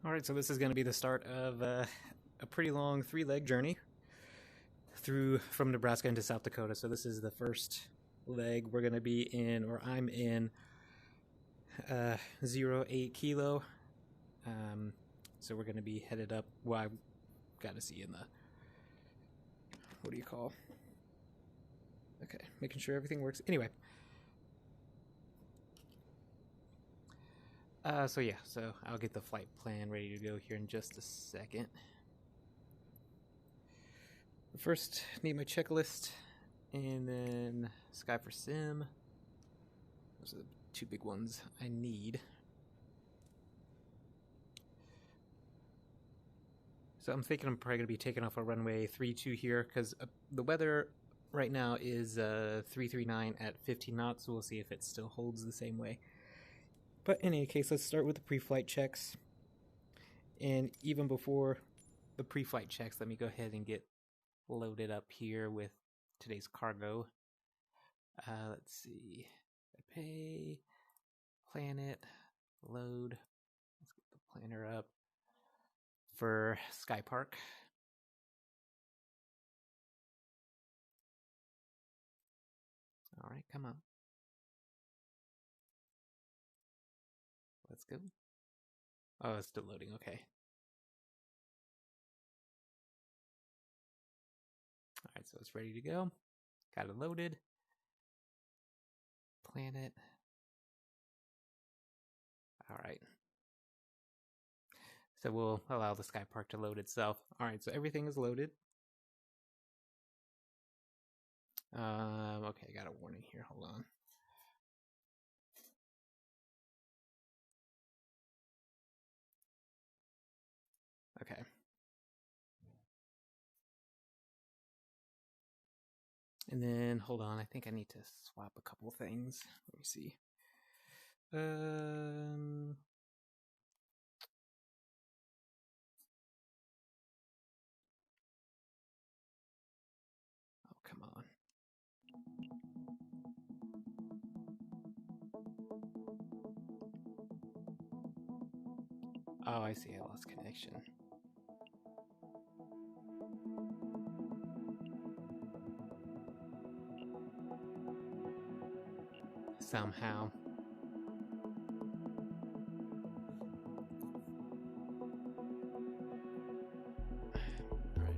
Alright, so this is going to be the start of a pretty long 3-leg journey from Nebraska into South Dakota. So this is the first leg. We're going to be in, or I'm in, 0.8 kilo. So we're going to be headed up, well, I've got to see in the, what do you call? Okay, making sure everything works. Anyway. So I'll get the flight plan ready to go here in just a second. First, need my checklist, and then Sky for Sim. Those are the two big ones I need. So I'm thinking I'm probably going to be taking off a runway 32 here, because the weather right now is 339 at 15 knots, so we'll see if it still holds the same way. But in any case, let's start with the pre-flight checks. And even before the pre-flight checks, let me go ahead and get loaded up here with today's cargo. Let's see. Pay, planet, load. Let's get the planner up for Skypark. All right, come on. Let's go. Oh, it's still loading. Okay. All right, so it's ready to go. Got it loaded. Planet. All right. So we'll allow the Skypark to load itself. All right, so everything is loaded. Okay, I got a warning here. Hold on. Okay. And then, hold on, I think I need to swap a couple things. Let me see. Oh, come on. Oh, I see, I lost connection. Somehow. Alright.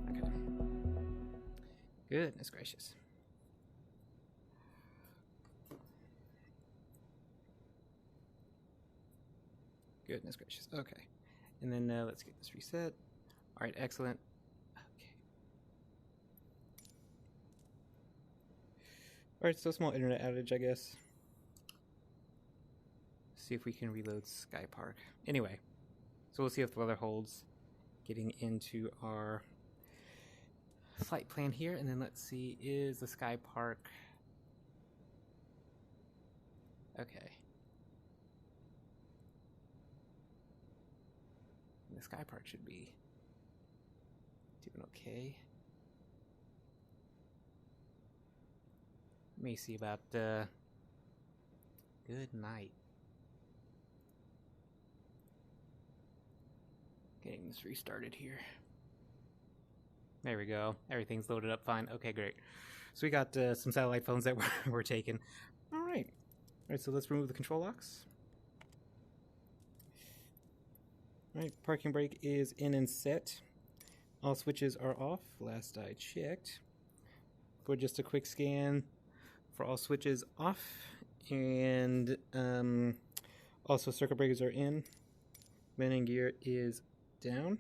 Okay. Goodness gracious. Goodness gracious. Okay. And then let's get this reset. Alright, excellent. Alright, so small internet outage, I guess. See if we can reload Skypark. Anyway, so we'll see if the weather holds. Getting into our flight plan here, and then let's see, is the Skypark... Okay. The Skypark should be doing okay. Let me see about good night. Getting this restarted here. There we go. Everything's loaded up fine. Okay, great. So we got some satellite phones that we're taking. All right. All right, so let's remove the control locks. All right, parking brake is in and set. All switches are off, last I checked. For just a quick scan, for all switches off, and also circuit breakers are in. Landing gear is down.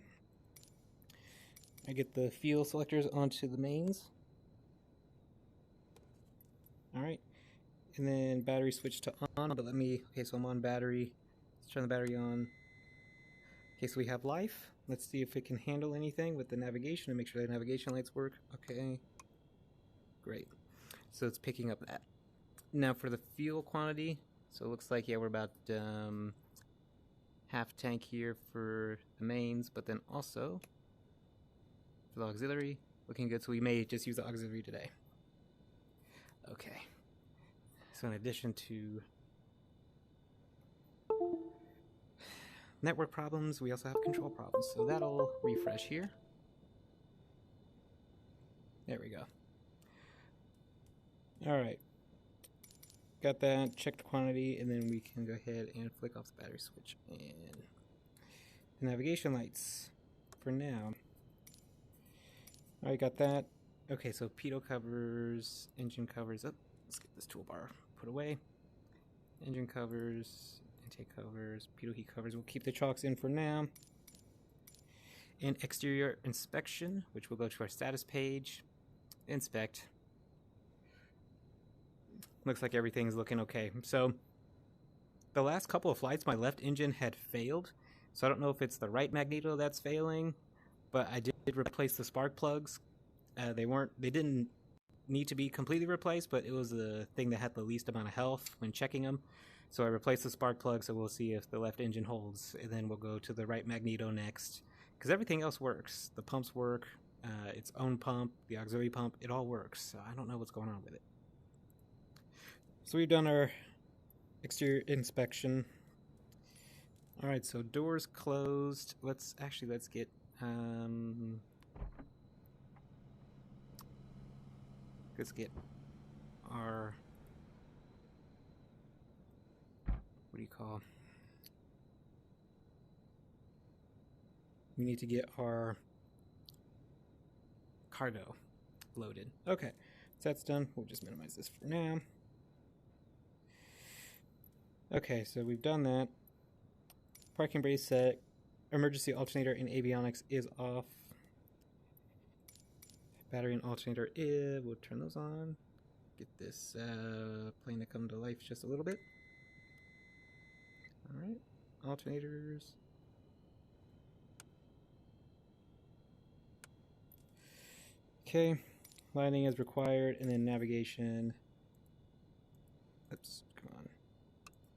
I get the fuel selectors onto the mains. Alright, and then battery switch to on, but okay, so I'm on battery. Let's turn the battery on. Okay, so we have life. Let's see if it can handle anything with the navigation and make sure the navigation lights work. Okay, great. So it's picking up that. Now for the fuel quantity, so it looks like, yeah, we're about half tank here for the mains, but then also for the auxiliary, looking good, so we may just use the auxiliary today. Okay, so in addition to network problems. We also have control problems. So that'll refresh here. There we go. All right. Got that, check the quantity, and then we can go ahead and flick off the battery switch. And the navigation lights for now. All right, got that. Okay, so pitot covers, engine covers. Oh, let's get this toolbar put away. Engine covers, intake covers, pitot heat covers. We'll keep the chocks in for now. And exterior inspection, which will go to our status page. Inspect. Looks like everything's looking okay. So the last couple of flights, my left engine had failed. So I don't know if it's the right magneto that's failing, but I did replace the spark plugs. They didn't need to be completely replaced, but it was the thing that had the least amount of health when checking them. So I replaced the spark plug, so we'll see if the left engine holds, and then we'll go to the right magneto next. Because everything else works. The pumps work, its own pump, the auxiliary pump, it all works. So I don't know what's going on with it. So we've done our exterior inspection. All right, so doors closed. Let's get our, what do you call? We need to get our cargo loaded. Okay, so that's done. We'll just minimize this for now. Okay, so we've done that. Parking brake set. Emergency alternator and avionics is off. Battery and alternator is. We'll turn those on. Get this plane to come to life just a little bit. Alright, alternators. Okay, lighting is required, and then navigation. Oops, come on.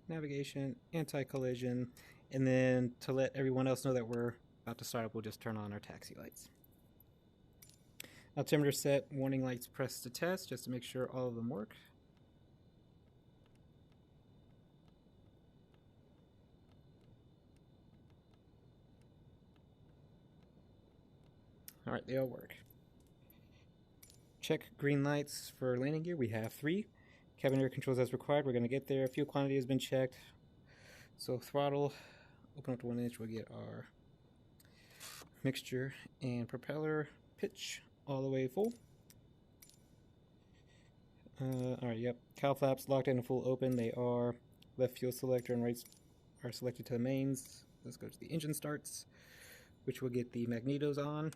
Navigation, anti-collision, and then to let everyone else know that we're about to start up, we'll just turn on our taxi lights. Altimeter set, warning lights pressed to test, just to make sure all of them work. All right, they all work. Check green lights for landing gear. We have 3. Cabin air controls as required. We're going to get there. Fuel quantity has been checked. So throttle, open up to 1 inch. We'll get our mixture and propeller pitch all the way full. All right, yep. Cowl flaps locked in and full open. They are left fuel selector and right are selected to the mains. Let's go to the engine starts, which will get the magnetos on.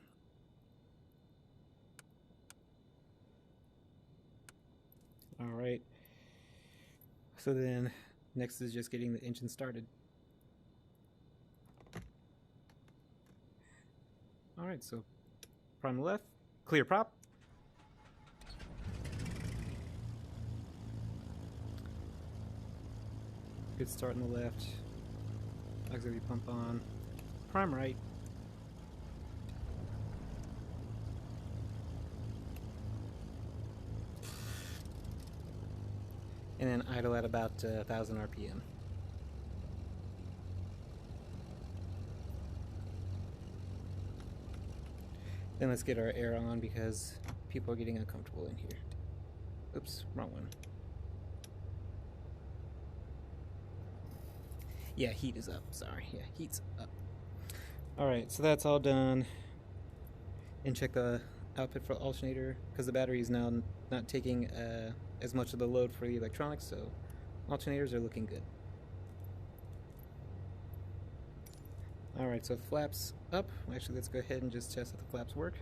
All right. So then next is just getting the engine started. All right, so prime left, clear prop. Good start on the left. Auxiliary pump on. Prime right. And then idle at about 1,000 RPM. Then let's get our air on because people are getting uncomfortable in here. Oops, wrong one. Yeah, heat is up. Sorry. Yeah, heat's up. Alright, so that's all done. And check the output for the alternator because the battery is now not taking as much of the load for the electronics, so alternators are looking good. Alright, so flaps up. Actually, let's go ahead and just test that the flaps work.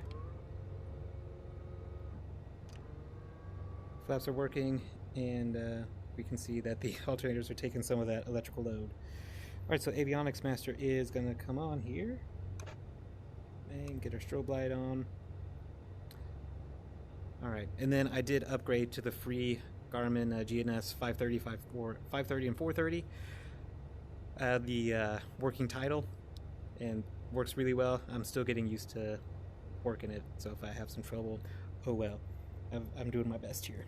Flaps are working, and we can see that the alternators are taking some of that electrical load. Alright, so Avionics Master is going to come on here and get our strobe light on. Alright, and then I did upgrade to the free Garmin GNS 530, 530 and 430. The working title, and works really well. I'm still getting used to working it, so if I have some trouble, oh well. I'm doing my best here.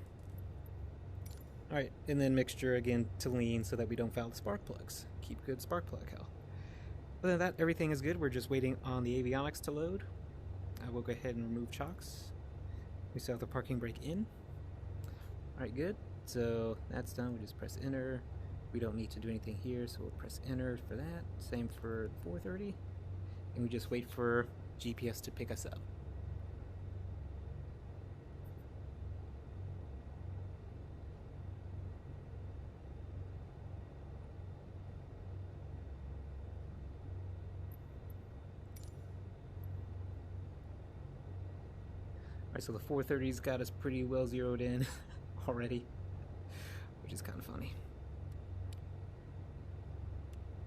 Alright, and then mixture again to lean so that we don't foul the spark plugs. Keep good spark plug health. Other than that, everything is good. We're just waiting on the avionics to load. I will go ahead and remove chocks. We still have the parking brake in. Alright, good. So that's done. We just press enter. We don't need to do anything here, so we'll press enter for that. Same for 430. And we just wait for GPS to pick us up. Alright, so the 430's got us pretty well zeroed in already, which is kind of funny.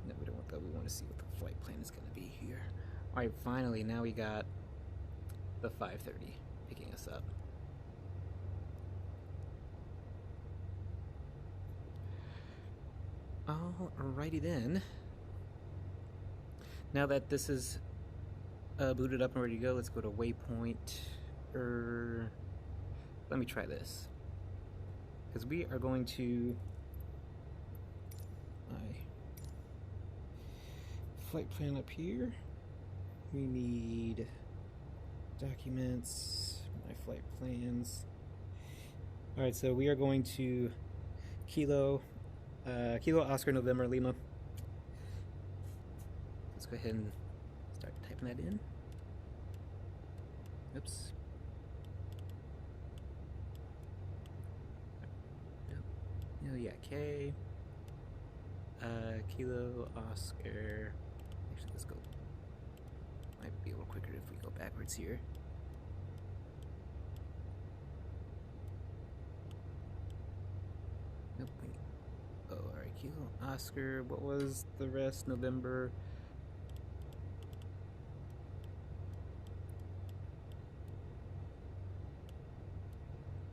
No, we don't want that. We want to see what the flight plan is going to be here. Alright, finally, now we got the 530 picking us up. Alrighty then. Now that this is booted up and ready to go, let's go to waypoint. Let me try this, because we are going to my flight plan up here. We need documents, my flight plans. Alright, so we are going to Kilo Oscar November Lima. Let's go ahead and start typing that in. Oops. Oh yeah, K. Kilo Oscar. Actually, let's go. Might be a little quicker if we go backwards here. Nope. Oh, alright. Kilo Oscar. What was the rest? November.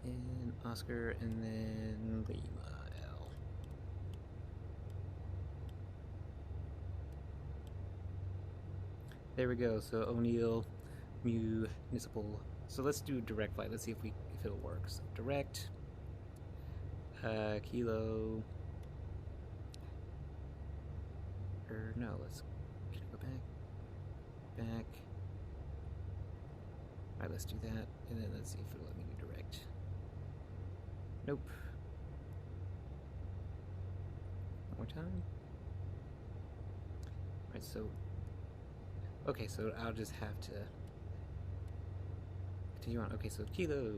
And Oscar, and then Lima. There we go. So O'Neill, Municipal. So let's do direct flight. Let's see if it'll work. So direct. Kilo. Or no, let's go back. Back. Alright, let's do that, and then let's see if it'll let me do direct. Nope. One more time. Alright, so okay, so I'll just have to continue on. Okay, so Kilo.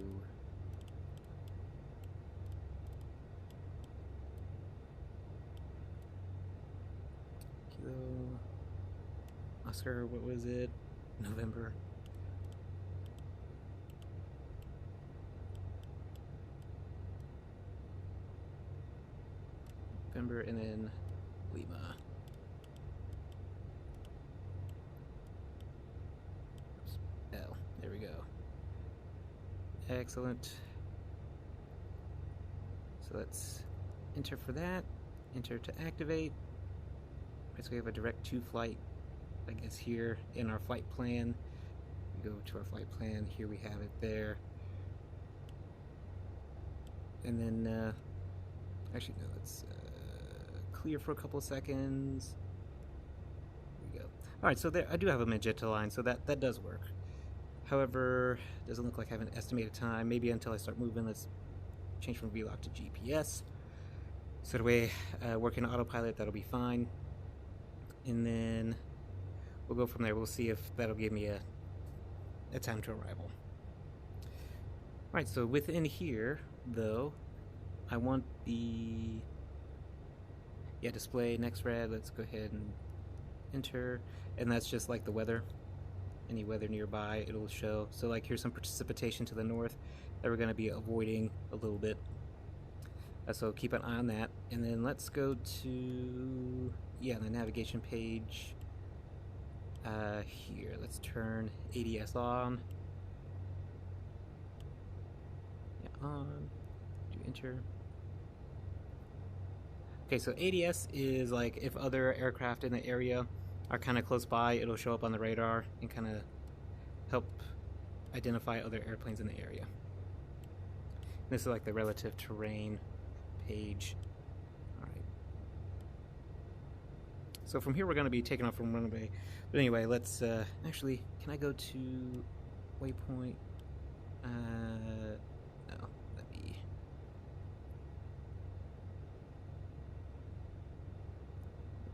Kilo. Oscar, what was it? November. November, and then Lima. L. There we go. Excellent. So let's enter for that. Enter to activate. So we have a direct to flight, I guess, here in our flight plan. We go to our flight plan. Here we have it there. And then, actually, no, let's clear for a couple of seconds. There we go. Alright, so there, I do have a magenta line, so that does work. However, doesn't look like I have an estimated time. Maybe until I start moving. Let's change from VLOC to GPS. So the way working autopilot, that'll be fine. And then we'll go from there. We'll see if that'll give me a time to arrival. Alright, so within here, though, I want the display next red. Let's go ahead and enter, and that's just like the weather. Any weather nearby, it'll show. So like here's some precipitation to the north that we're going to be avoiding a little bit. So keep an eye on that. And then let's go to the navigation page. Here, let's turn ADS on. On. Do enter. Okay, so ADS is like if other aircraft in the area are kind of close by, it'll show up on the radar and kind of help identify other airplanes in the area. And this is like the relative terrain page. Alright. So from here we're going to be taking off from runway. But anyway, let's actually, can I go to waypoint? No, let me.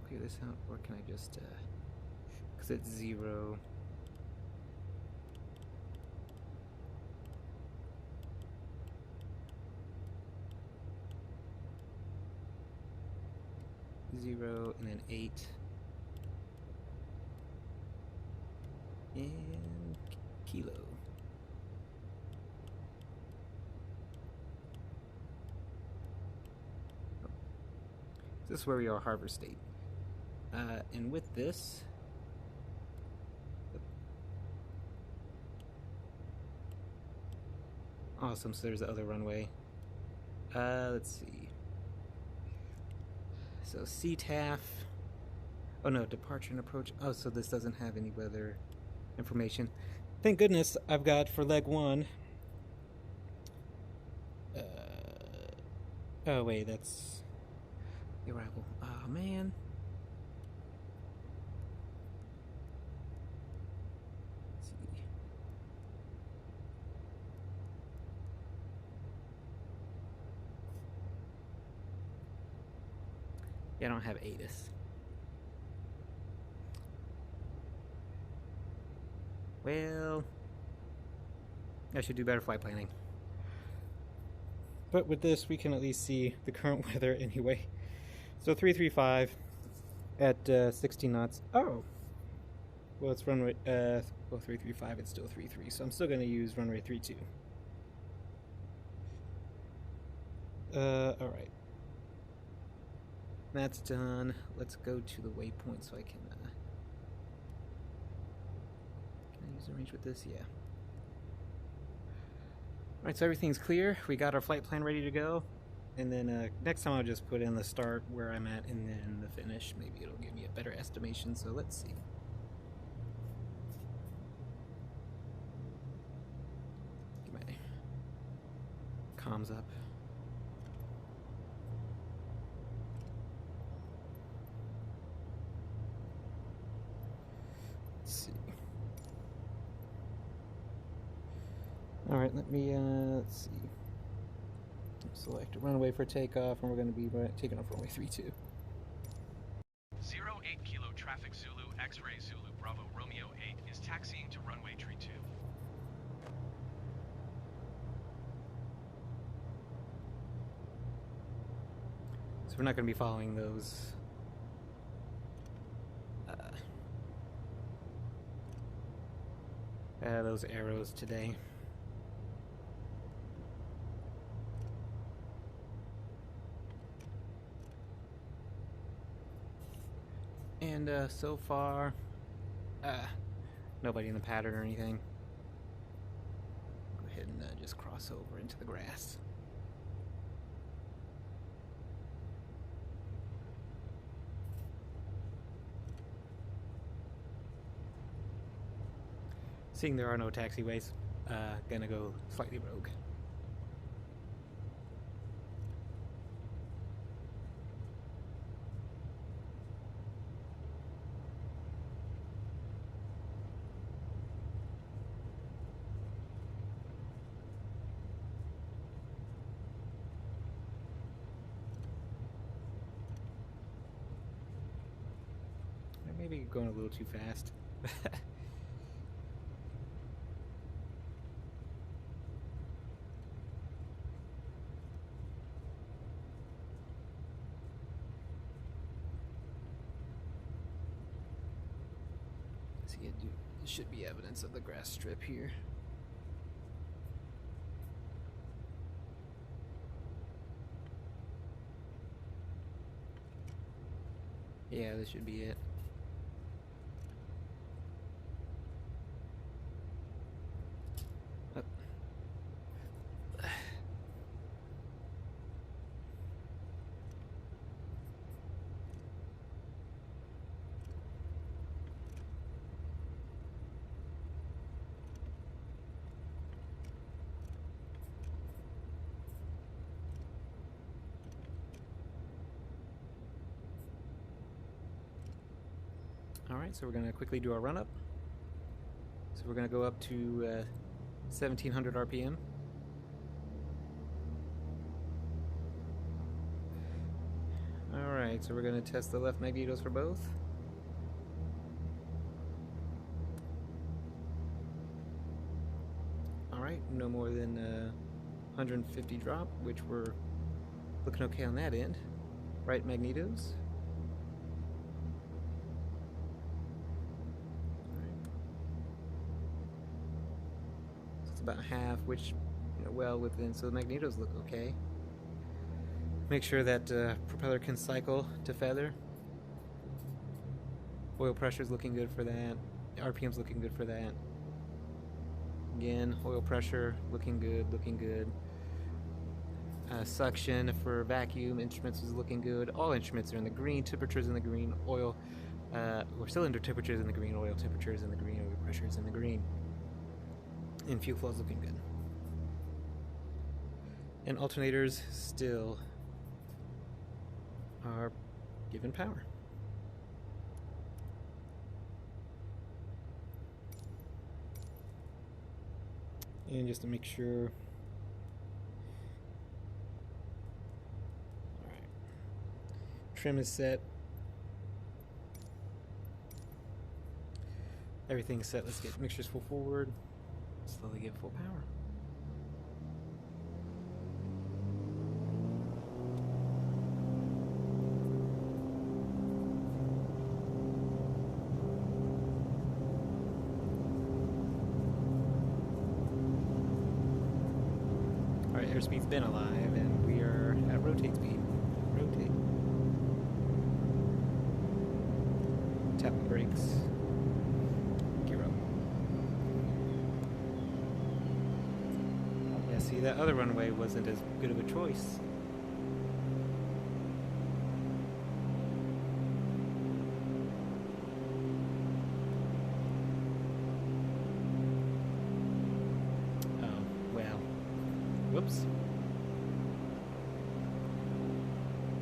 Clear this out, or can I just, because it's 0. Zero and then 8 and kilo. Oh. This is where we are, Harbor State. And with this, awesome. So there's the other runway. Let's see. So CTAF. Oh no, departure and approach. Oh, so this doesn't have any weather information. Thank goodness I've got for leg 1. Oh wait, that's the arrival. Oh man. Let's see. Yeah, I don't have ATIS. Well, I should do better flight planning. But with this, we can at least see the current weather anyway. So 335 at 60 knots. Oh! Well, it's runway, well, 335, it's still 33, so I'm still going to use runway 32. Alright. That's done. Let's go to the waypoint so I can I use the range with this? Yeah. Alright, so everything's clear. We got our flight plan ready to go. And then next time I'll just put in the start where I'm at and then the finish. Maybe it'll give me a better estimation, so let's see. Get my comms up. Let's see. Alright, let me, let's see. Select a runway for takeoff, and we're going to be taking off runway 32. 08 Kilo Traffic Zulu X-Ray Zulu Bravo Romeo 8 is taxiing to runway 32. So we're not going to be following those arrows today. And so far, nobody in the pattern or anything. Go ahead and just cross over into the grass. Seeing there are no taxiways, gonna go slightly rogue. Maybe going a little too fast. See, it should be evidence of the grass strip here. Yeah, this should be it. Alright, so we're going to quickly do our run up. So we're going to go up to 1700 RPM. Alright, so we're going to test the left magnetos for both. Alright, no more than 150 drop, which we're looking okay on that end. Right magnetos. About half, which, you know, well within, so the magnetos look okay. Make sure that propeller can cycle to feather. Oil pressure's looking good for that. RPM's looking good for that. Again, oil pressure looking good, looking good. Suction for vacuum instruments is looking good. All instruments are in the green. Temperatures in the green. Oil or cylinder temperatures in the green. Oil temperatures in the green. Oil pressures in the green. And fuel flow is looking good. And alternators still are giving power. And just to make sure. Alright. Trim is set. Everything's set. Let's get mixtures full forward. Slowly get full power. Alright, airspeed's been alive and we are at rotate speed. Rotate. Tap the brakes. See, that other runway wasn't as good of a choice. Oh, well. Whoops.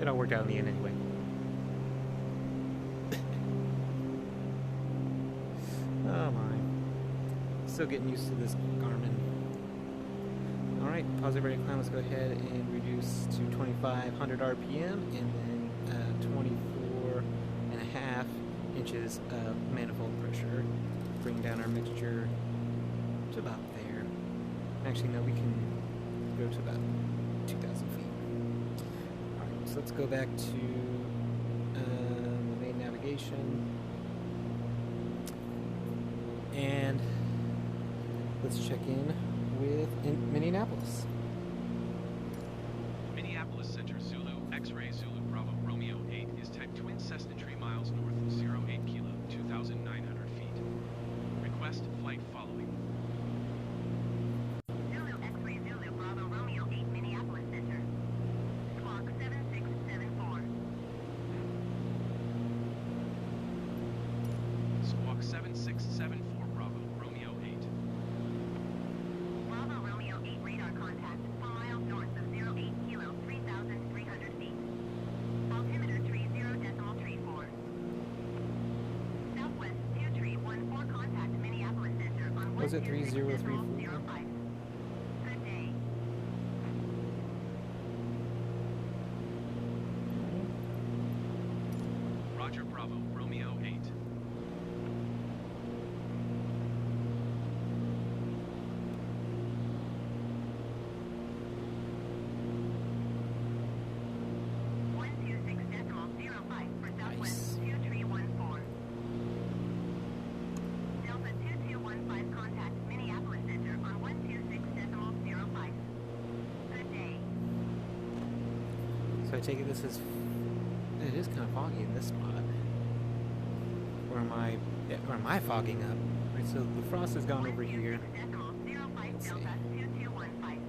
It all worked out in the end anyway. Oh my. Still getting used to this Garmin. Alright, positive rate of climb, let's go ahead and reduce to 2500 RPM and then 24.5 inches of manifold pressure. Bring down our mixture to about there. Actually, no, we can go to about 2,000 feet. Alright, so let's go back to the main navigation. And let's check in with Minneapolis. Minneapolis Center, Zulu, X-ray, Zulu, Bravo, Romeo 8 is type twin Cessna 3 miles north of 08 kilo, 2,900 feet. Request flight following. Zulu, X-ray, Zulu, Bravo, Romeo 8, Minneapolis Center. Squawk 7674. Squawk 7674, Bravo, Romeo 8. Bravo, Romeo 8, radar contact, 4 miles north of 08 kilo, 3,300 feet. Altimeter 30.34. Southwest 2314, contact Minneapolis Center on Was it 3034? 126.05. Good day. Roger, Bravo, Romeo 8. Nice. 2314. Delta 2215, contact Minneapolis Center on 126.05. Good day. So I take it this is... It is kind of foggy in this spot. Or am I fogging up? Right, so the frost has gone over here. 126.05, Let's see. Delta 2215.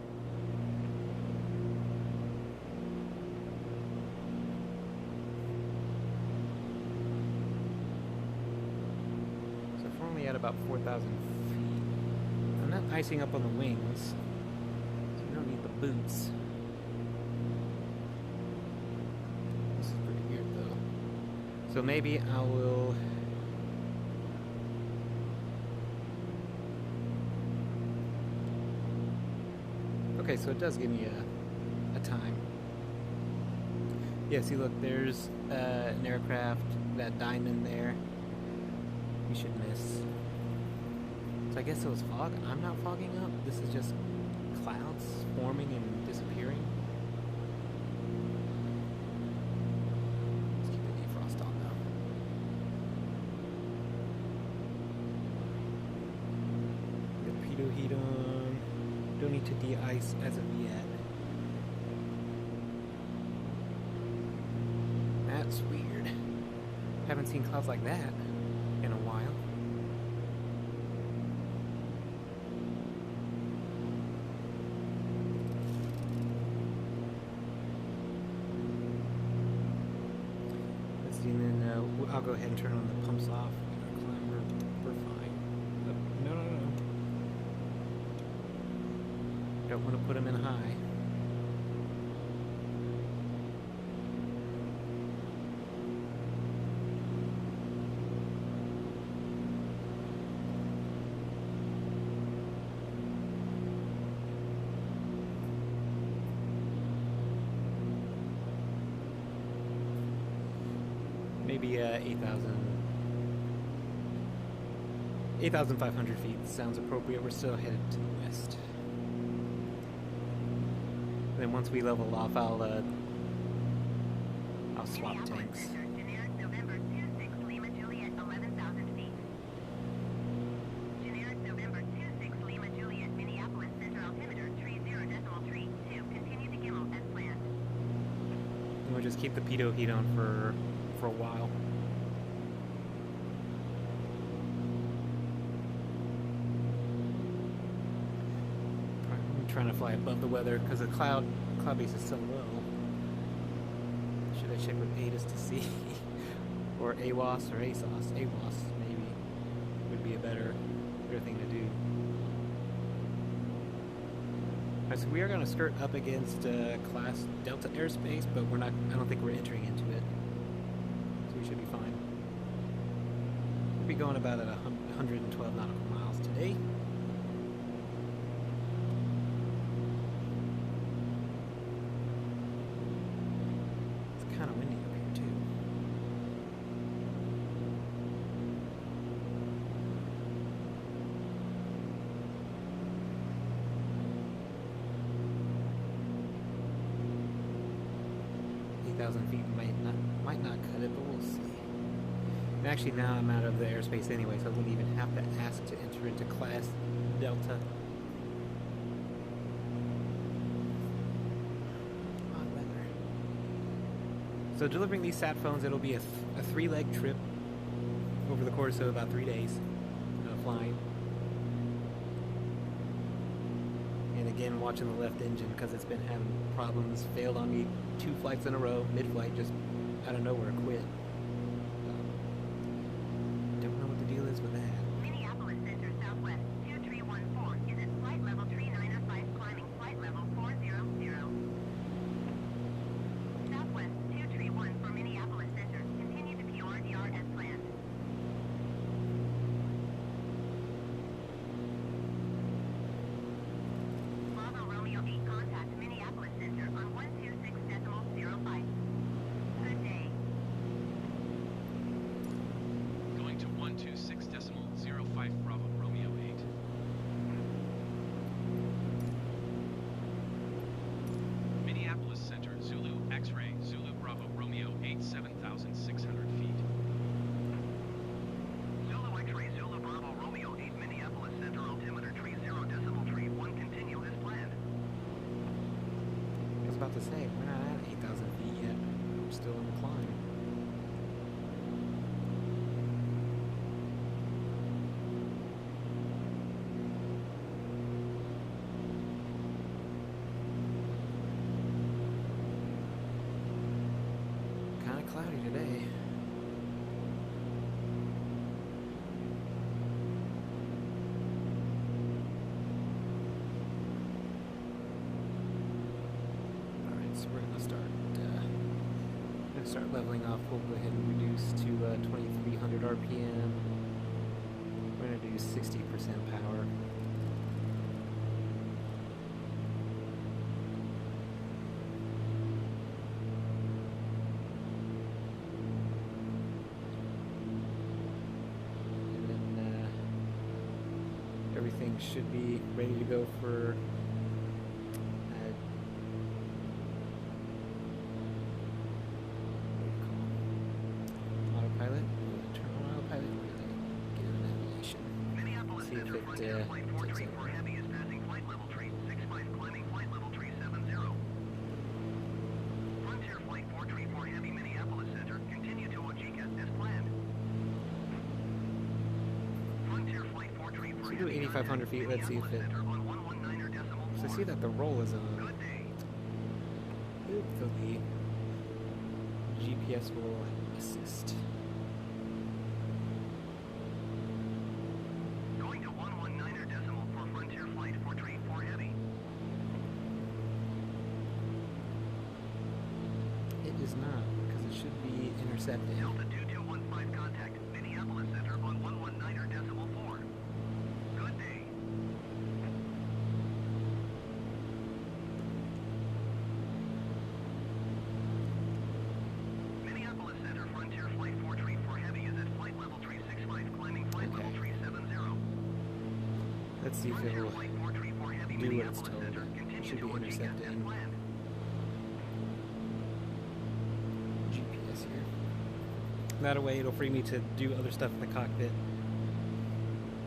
So if we're only at about 4,000 feet. I'm not icing up on the wings. So we don't need the boots. This is pretty weird though. So maybe I will Okay, so it does give me a time. Yeah, see, look, there's an aircraft, that diamond there. We should miss. So I guess it was fog. I'm not fogging up. This is just clouds forming and disappearing. Let's keep the defrost on though. Get the pitot heat on. Don't need to de-ice as of yet. That's weird. Haven't seen clouds like that in a while. Let's see, and then I'll go ahead and turn on the pumps off. We're fine. But no. Don't want to put them in high. Maybe 8,500 feet sounds appropriate. We're still headed to the west. And then once we level off, I'll swap tanks. Generic November 26 Lima Juliet 11,000 feet. Generic November 26 Lima Juliet Minneapolis Center altimeter 30.32. Continue to Gimmel as planned. And we'll just keep the pitot heat on for a while. I'm trying to fly above the weather because the cloud base is so low. Should I check with ATIS to see? Or AWOS or ASOS? AWOS maybe would be a better thing to do. Alright, so we are going to skirt up against class Delta airspace, but I don't think we're entering into it. So we should be fine. We'll be going about at 112 nautical miles today. It's kind of windy up here too. Feet might not cut it, but we'll see. And actually now I'm out of the airspace anyway, so I wouldn't even have to ask to enter into class Delta. Odd weather. So delivering these sat phones, it'll be a 3-leg trip over the course of about 3 days flying. And again, watching the left engine because it's been having problems. Failed on me 2 flights in a row. Mid-flight, just out of nowhere, quit. Don't know what the deal is with that. Minneapolis Center Southwest 2314 is at flight level 3905 climbing flight level 400. Southwest 231 for Minneapolis Center. Continue to PRDR as planned. Bravo Romeo 8 contact Minneapolis Center on 126.05. Good day. Going to 126.05 Bravo Romeo 8. Minneapolis Center, Zulu X-ray, Zulu Bravo Romeo 8, 7,600 feet. Zulu X-ray, Zulu Bravo Romeo 8, Minneapolis Center altimeter 30.31. Continue as planned. I was about to say, we're not at 8,000 feet yet. We're still in the climb. Kind of cloudy today. Alright, so we're gonna start leveling off. We'll go ahead and reduce to 2300 RPM. We're gonna do 60% power. Everything should be ready to go for autopilot. Turn on autopilot. Get an navigation. Minneapolis See if Center it Frontier Flight takes 434 over. Heavy is passing flight level tree 65 climbing flight level tree 70. Frontier Flight 434 Heavy Minneapolis Center, continue to Ojika as planned. Frontier Flight 434 So do Heavy 8,500 feet. Let's see if it. Center on 119.4. So I see that the roll is on. Good day. So the GPS will assist. Going to 119.0 for Frontier Flight 434 Heavy. It is not, because it should be intercepted. Delta 2215 contact Minneapolis Center on 119.4. Good day. Minneapolis Center Frontier Flight 434 Heavy is at flight level 365 climbing flight level 370. Let's see if Frontier it'll Flight 434 Heavy do what it's Minneapolis told. Center, It continue should to be Ojika intercepted. as planned. GPS here. That way it'll free me to do other stuff in the cockpit.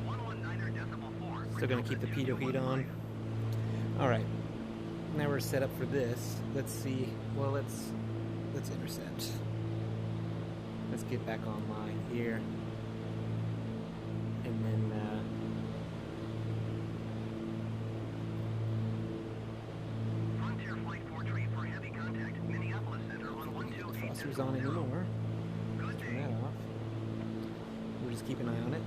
119.4. Still gonna keep the pitot heat on. Alright. Now we're set up for this. Let's see. Well, let's intercept. Let's get back online here. And then Frontier Flight 434 Heavy contact Minneapolis Center on the 128.0. defroster's on anymore. Good Turn day. that off. We'll just keep an eye on it.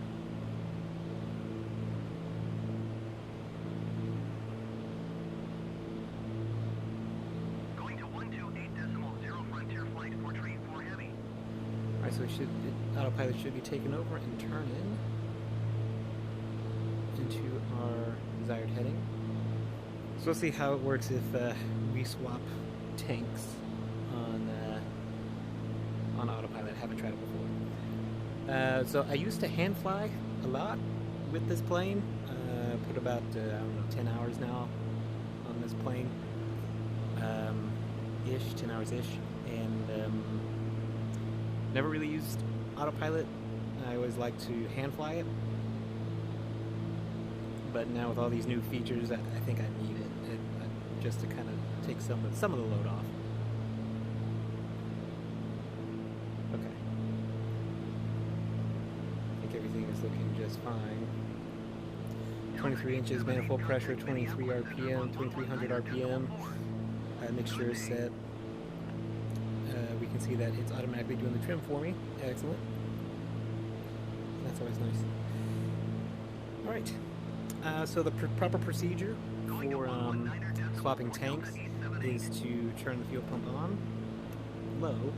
Going to 128.0 Frontier Flight 434 Heavy. Alright, so autopilot should be taken over and turn into our desired heading. So we'll see how it works if we swap tanks on autopilot. Haven't tried it before. So I used to hand fly a lot with this plane. Put about I don't know, 10 hours now on this plane, 10 hours ish, and never really used autopilot. I always like to hand fly it, but now with all these new features, I think I need it, just to kind of take some of the load off. Okay, I think everything is looking just fine. 23 inches manifold pressure, 23 RPM, 2300 RPM. Mixture is set. We can see that it's automatically doing the trim for me. Excellent. That's always nice. Alright, so the proper procedure for swapping tanks is to turn the fuel pump on, low,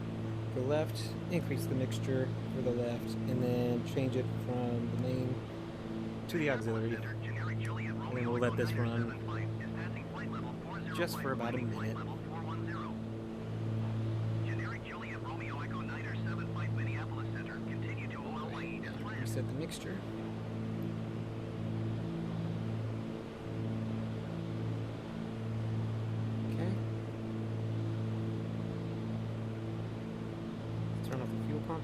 for the left, increase the mixture for the left, and then change it from the main to the auxiliary. And then we'll let this run just for about a minute. Reset the mixture. Okay. Let's turn off the fuel pump.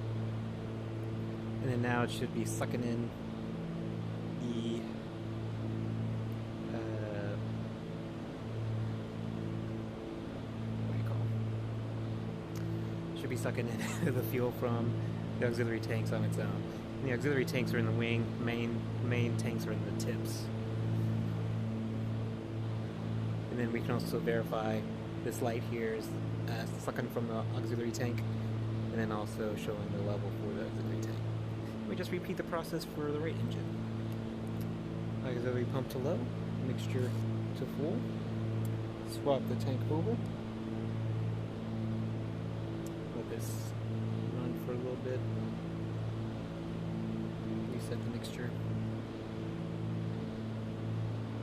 And then now it should be sucking in the what do you call it? Should be sucking in the fuel from the auxiliary tanks on its own. And the auxiliary tanks are in the wing, main tanks are in the tips. And then we can also verify this light here is sucking from the auxiliary tank, and then also showing the level for the auxiliary tank. We just repeat the process for the right engine. Auxiliary pump to low, mixture to full, swap the tank over, let this run for a little bit, reset the mixture,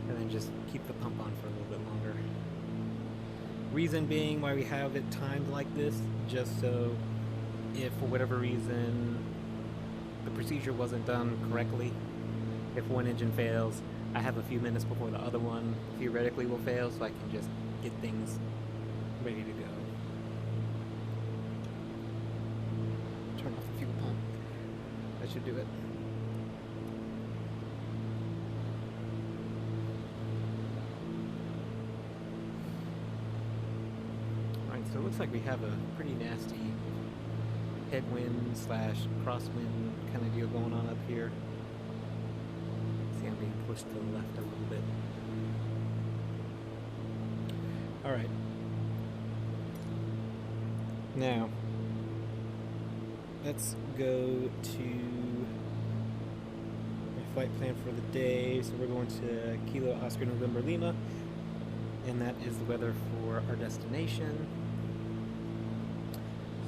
and then just keep the pump on for a little bit longer. Reason being why we have it timed like this, just so if for whatever reason the procedure wasn't done correctly, if one engine fails, I have a few minutes before the other one theoretically will fail, so I can just get things ready to go. Turn off the fuel pump. That should do it. Alright, so it looks like we have a pretty nasty headwind slash crosswind kind of deal going on up here. See, I'm being pushed to the left a little bit. Alright. Now, let's go to my flight plan for the day. So we're going to Kilo Oscar November Lima, and that is the weather for our destination.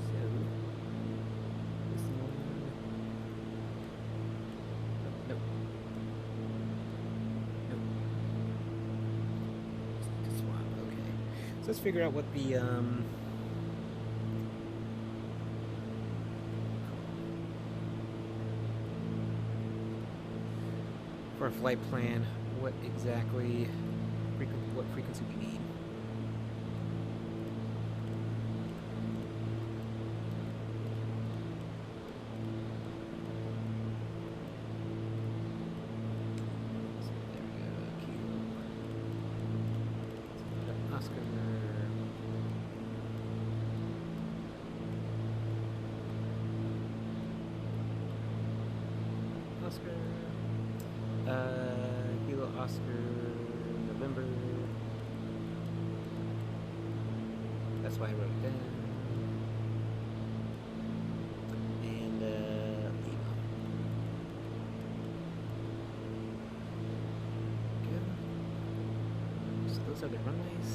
So, this one. Nope. Nope. Just need to swap. Okay. So let's figure out what the for our flight plan, what exactly, what frequency we need. So there we go, Kilo. Oscar. Oscar. Kilo Oscar November. That's why I wrote it down. And Lima. Good. So those are the runways.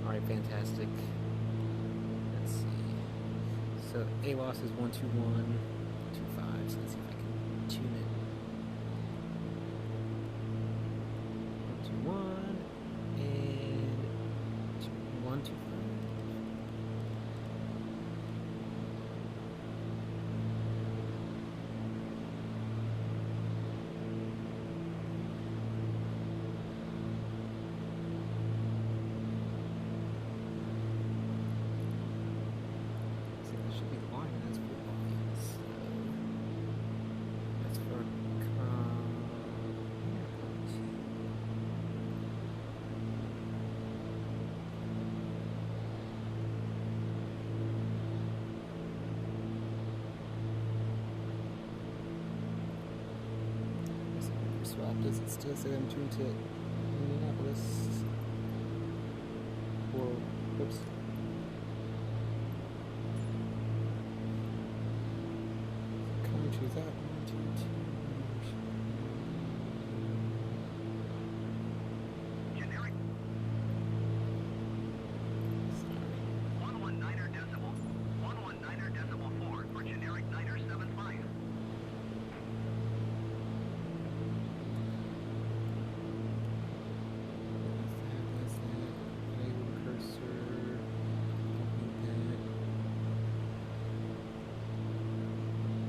Alright, fantastic. Let's see. So ALOS is 121.25. So let's see if I can tune it. 121 and 125. So that should be the line. That's full volume. So that's for swap. Does it still say I'm tuned to Indianapolis? Or, oops. Come and choose that. 1, 2, 2. Generic Sorry. 119er decimal. 119er decimal 4 for generic 975. That's that. Label cursor. Don't need that.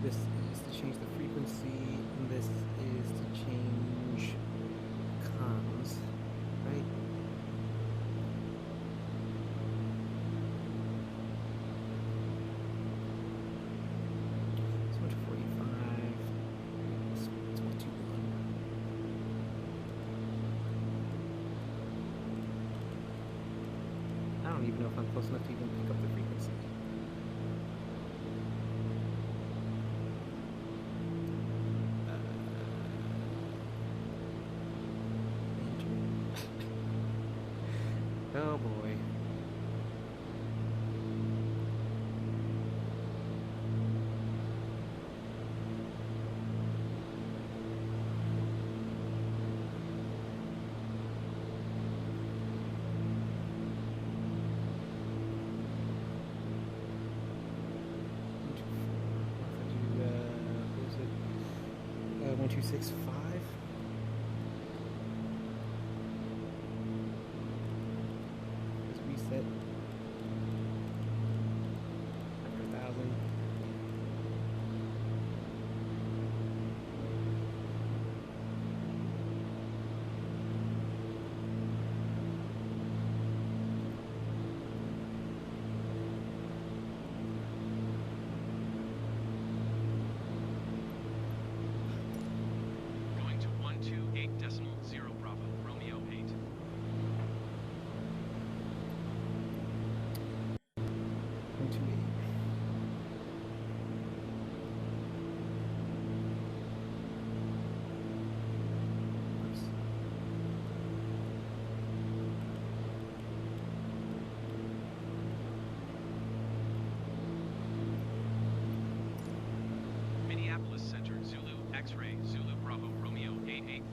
This is to change the frequency, and this is to change comms, right? It's 145. It's 121. I don't even know if I'm close enough to even pick up the frequency. Oh boy. What was it? 1265. Let's reset. 100,000.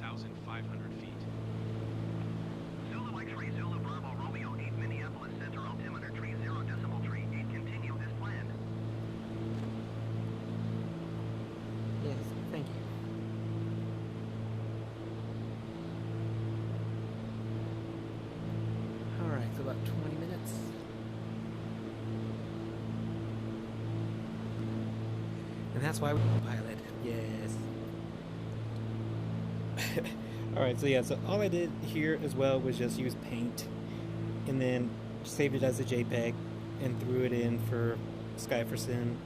2,500 feet. Zulu X-ray Zulu Bravo Romeo 8 Minneapolis Center altimeter tree 0 decimal tree 8 continue as planned. Yes, thank you. Alright, so about 20 minutes. And that's why we pilot. Yes. Alright, so yeah, so all I did here as well was just use paint and then saved it as a JPEG and threw it in for Skypark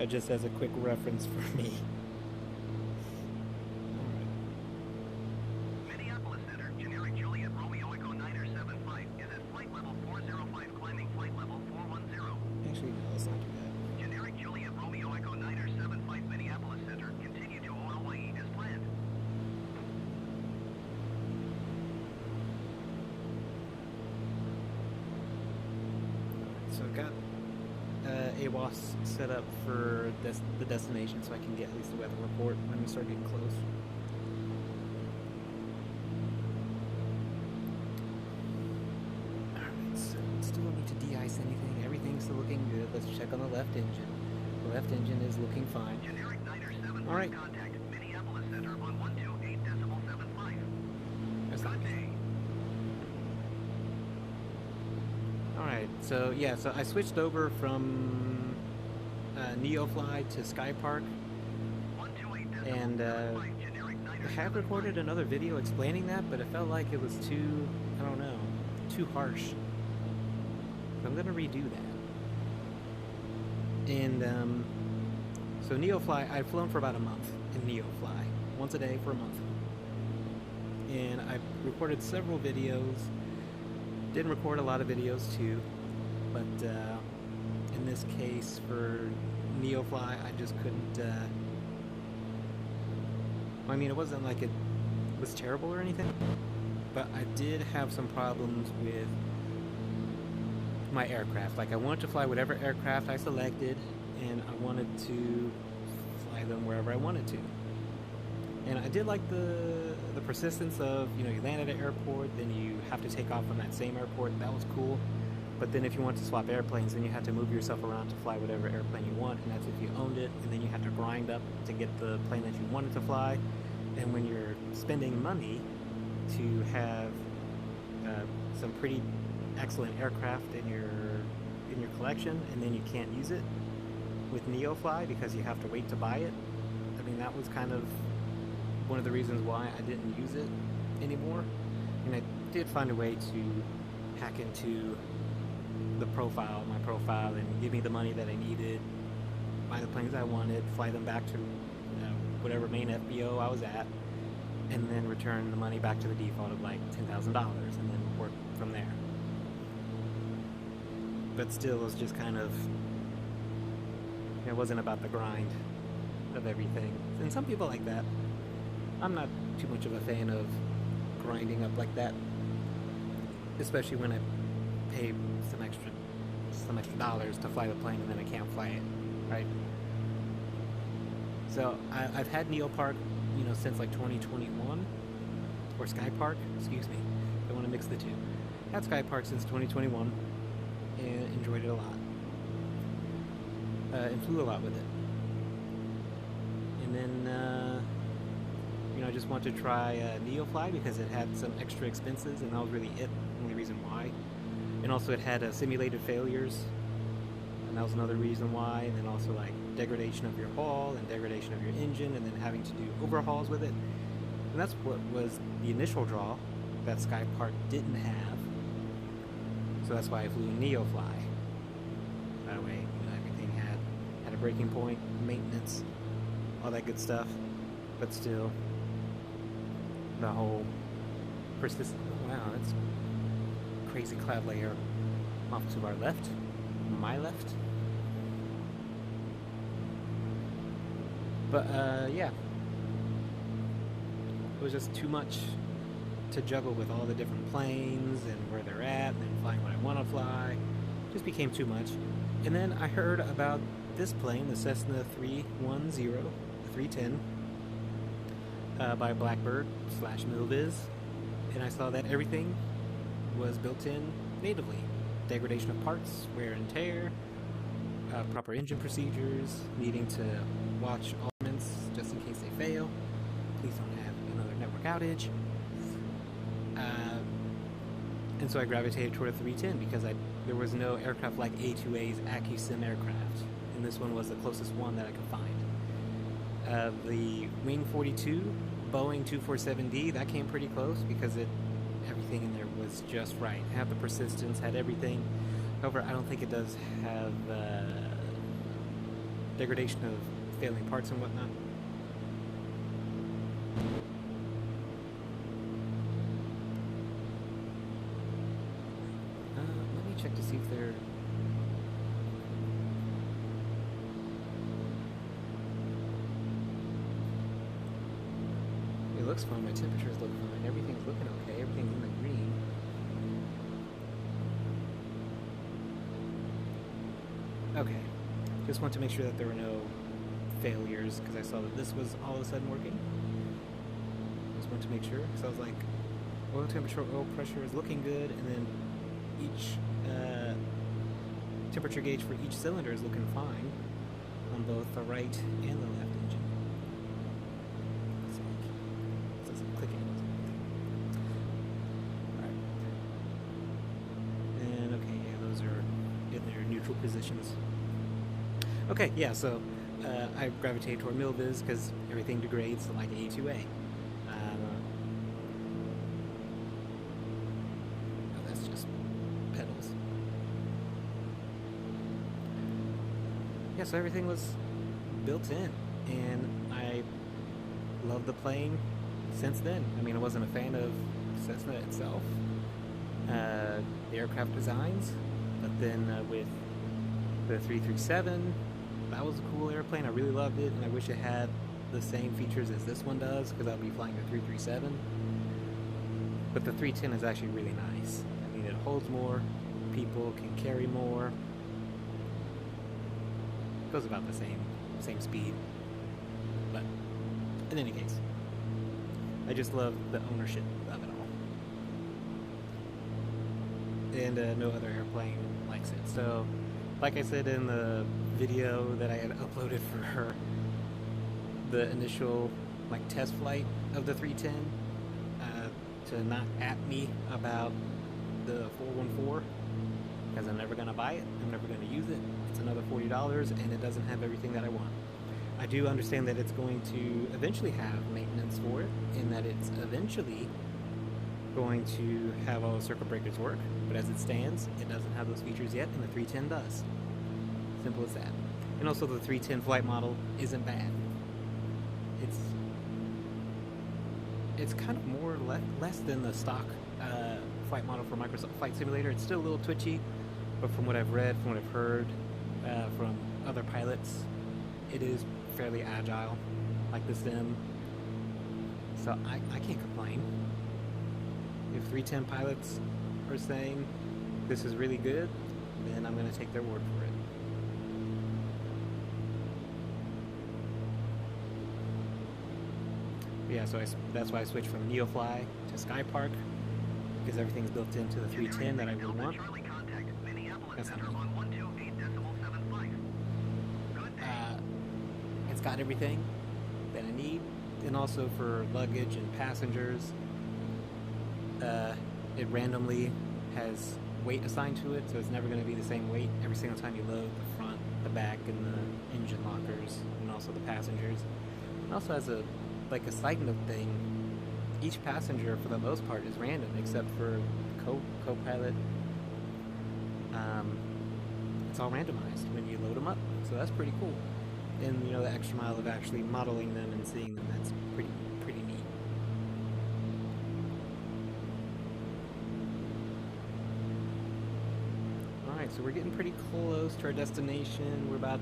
just as a quick reference for me. Minneapolis Center, generic Juliet Romeo Echo 975 is at flight level 405 climbing flight level 410. Actually, no, let's not do that. Generic Juliet Romeo Echo 975 Minneapolis Center, continue to Hawaii as planned. So I've got AWAS set up for the destination so I can get at least the weather report when we start getting close. Alright, so still don't need to de-ice anything. Everything's still looking good. Let's check on the left engine. The left engine is looking fine. Generic 975 Alright. contact Minneapolis Center on 128.75. That's not Good bad. day. Alright, so yeah, so I switched over from Neofly to Skypark, and I have recorded another video explaining that, but it felt like it was too, I don't know, too harsh. So I'm gonna redo that. And so Neofly, I've flown for about a month in Neofly, once a day for a month. And I've recorded several videos. Didn't record a lot of videos too, but in this case for Neofly, I just couldn't. I mean, it wasn't like it was terrible or anything, but I did have some problems with my aircraft. Like, I wanted to fly whatever aircraft I selected, and I wanted to fly them wherever I wanted to. And I did like the persistence of, you know, you land at an airport, then you have to take off from that same airport. That was cool. But then if you want to swap airplanes, then you have to move yourself around to fly whatever airplane you want, and that's if you owned it, and then you have to grind up to get the plane that you wanted to fly. And when you're spending money to have some pretty excellent aircraft in your collection, and then you can't use it with Neofly because you have to wait to buy it, I mean, that was kind of one of the reasons why I didn't use it anymore. And I did find a way to hack into my profile, and give me the money that I needed, buy the planes I wanted, fly them back to whatever main FBO I was at, and then return the money back to the default of like $10,000, and then work from there. But still, it was just kind of, it wasn't about the grind of everything. And some people like that. I'm not too much of a fan of grinding up like that, especially when I pay some extra dollars to fly the plane and then I can't fly it, right? So I've had Neopark, you know, since like 2021, or Skypark, excuse me. I want to mix the two. Had Skypark since 2021 and enjoyed it a lot, and flew a lot with it. And then you know, I just wanted to try Neofly because it had some extra expenses, and that was really it, the only reason why. And also it had simulated failures, and that was another reason why. And then also like degradation of your hull and degradation of your engine, and then having to do overhauls with it. And that's what was the initial draw that Skypark didn't have. So that's why I flew Neofly. That way, you know, everything had a breaking point, maintenance, all that good stuff. But still, the whole persistent. Wow, that's crazy cloud layer off to our left, my left. But yeah, it was just too much to juggle with all the different planes and where they're at, and then flying when I want to fly. It just became too much. And then I heard about this plane, the Cessna 310, the 310. by Blackbird / Milviz, and I saw that everything was built in natively. Degradation of parts, wear and tear, proper engine procedures, needing to watch elements just in case they fail. Please don't have another network outage. And so I gravitated toward a 310 because there was no aircraft like A2A's AccuSim aircraft, and this one was the closest one that I could find. The Wing 42 Boeing 247D, that came pretty close because everything in there was just right. Had the persistence, had everything. However, I don't think it does have degradation of failing parts and whatnot. Let me check to see if they're... It looks fine, my temperatures look fine, everything's looking okay, everything's in the green. Okay, just want to make sure that there were no failures, because I saw that this was all of a sudden working. Just want to make sure, because I was like, oil temperature, oil pressure is looking good, and then each temperature gauge for each cylinder is looking fine on both the right and the left engine. It doesn't click in. Alright. And okay, yeah, those are in their neutral positions. Okay, yeah, so I gravitate toward Milviz because everything degrades like A2A. Oh, that's just pedals. Yeah, so everything was built in, and I love the plane since then. I mean, I wasn't a fan of Cessna itself, the aircraft designs, but then with the 337, that was a cool airplane. I really loved it, and I wish it had the same features as this one does, because I'll be flying the 337. But the 310 is actually really nice. I mean, it holds more, people can carry more. It goes about the same speed. But in any case, I just love the ownership of it all. And no other airplane likes it. So, like I said in the video that I had uploaded for her, the initial test flight of the 310, to not at me about the 414, because I'm never going to buy it, I'm never going to use it. It's another $40, and it doesn't have everything that I want. I do understand that it's going to eventually have maintenance for it, and that it's eventually going to have all the circuit breakers work, but as it stands, it doesn't have those features yet, and the 310 does. Simple as that. And also the 310 flight model isn't bad. It's kind of more or less than the stock flight model for Microsoft Flight Simulator. It's still a little twitchy, but from what I've read, from what I've heard from other pilots, it is fairly agile, like the sim. So I can't complain. If 310 pilots are saying this is really good, then I'm going to take their word for it. Yeah, so that's why I switched from Neofly to Skypark, because everything's built into the 310 that I would want. That's not it's got everything that I need, and also for luggage and passengers, it randomly has weight assigned to it, so it's never going to be the same weight every single time you load the front, the back, and the engine lockers, and also the passengers. It also has a side note thing. Each passenger, for the most part, is random, except for co-pilot. It's all randomized when you load them up, so that's pretty cool. And the extra mile of actually modeling them and seeing them, that's pretty neat. Alright, so we're getting pretty close to our destination. We're about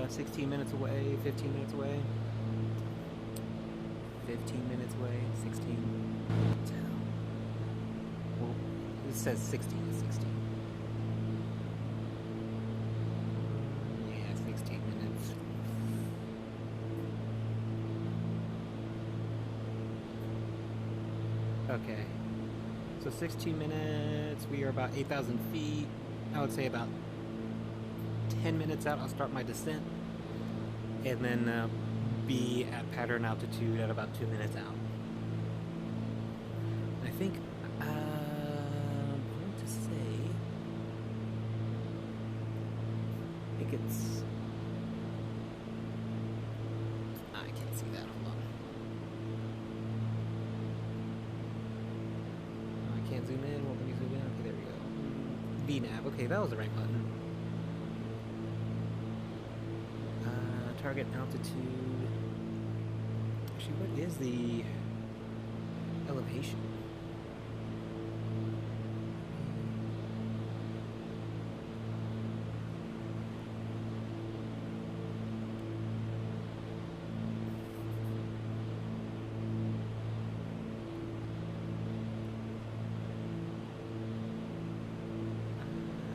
16 minutes away, 15 minutes away. 15 minutes away, 16. Well, it says 16 to 16. Yeah, 16 minutes. Okay. So 16 minutes, we are about 8,000 feet. I would say about 10 minutes out, I'll start my descent. And then be at pattern altitude at about 2 minutes out. I think, I'm going to say, I think it's, I can't see that, hold on. I can't zoom in, won't let me zoom in, okay, there we go. VNav, okay, that was the right button. Target altitude, actually, what is the elevation?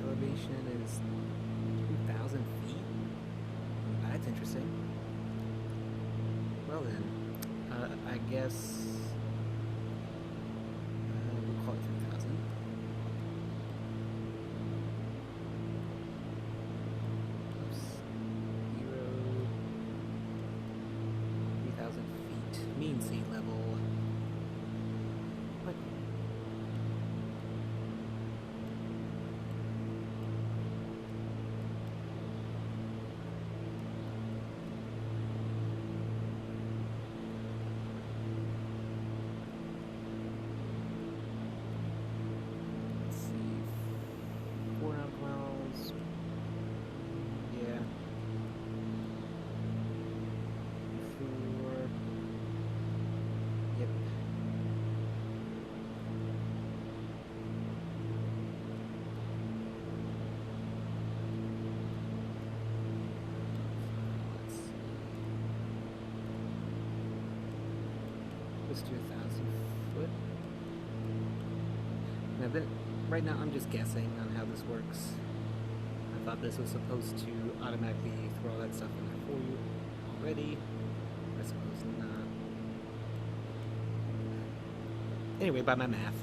Elevation is 2,000 feet. That's interesting. Well then, I guess we'll call it 3,000. Oops. 3,000 feet. Mean sea level. What? Let's do 1,000 foot. Now then, right now I'm just guessing on how this works. I thought this was supposed to automatically throw all that stuff in there for you already. I suppose not. Anyway, by my math,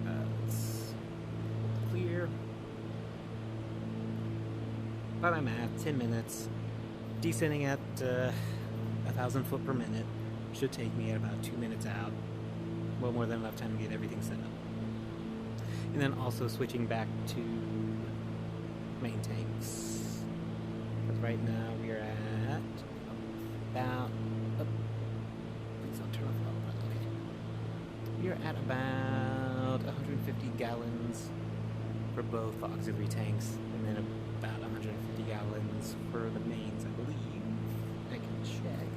let's clear. By my math, 10 minutes, descending at 1,000 foot per minute. Should take me at about 2 minutes out. Well, more than enough time to get everything set up. And then also switching back to main tanks. Because right now we are at about... please don't turn off the autopilot. Okay. We are at about 150 gallons for both auxiliary tanks. And then about 150 gallons for the mains, I believe. I can check.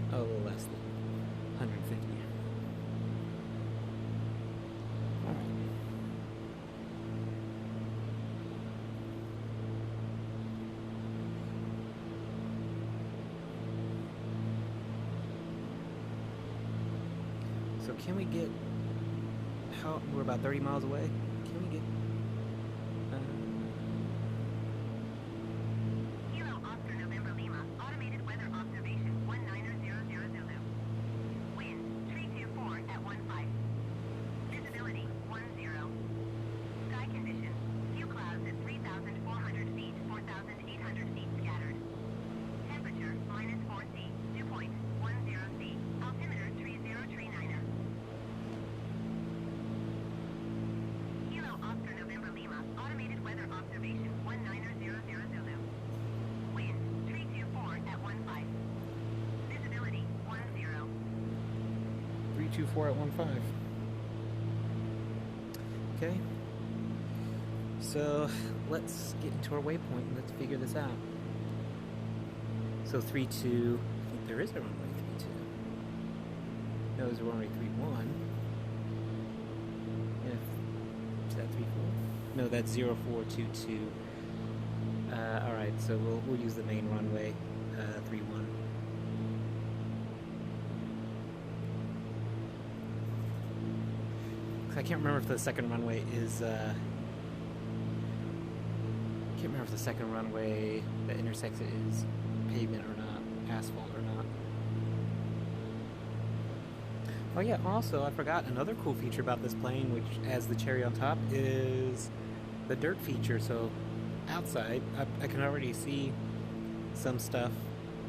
A little less than 150. Alright. So can we get, we're about 30 miles away. Can we get, Kilo Oscar November Lima, automated weather observation 19000 Zulu. Wind 324 at 15. Visibility 10. Sky condition, few clouds at 3,400 feet, 4,800 feet scattered. Temperature -4C, dew point 10C, altimeter 3039er. Kilo Oscar November Lima, automated weather observation 19000 Zulu. Wind 324 at 15. Visibility 10. 324 at 15. Okay. So let's get into our waypoint and let's figure this out. So 32, I think there is a runway 32. No, there's a runway 31. Is that 34? No, that's 0422. Alright, so we'll use the main runway, 31. I can't remember if the second runway is, can't remember if the second runway that intersects it is pavement or not, asphalt or not. Oh yeah, also I forgot another cool feature about this plane, which as the cherry on top, is the dirt feature. So outside, I can already see some stuff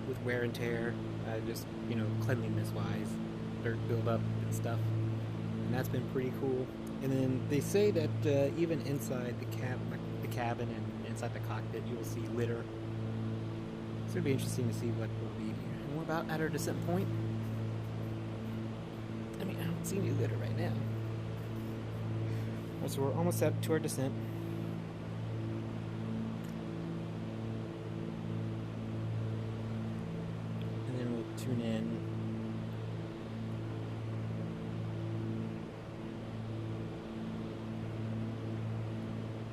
with wear and tear, just, you know, cleanliness-wise, dirt buildup and stuff. And that's been pretty cool. And then they say that even inside the cabin and inside the cockpit, you will see litter. It's going to be interesting to see what will be here. And what about at our descent point? I mean, I don't see any litter right now. Alright, so we're almost up to our descent. And then we'll tune in.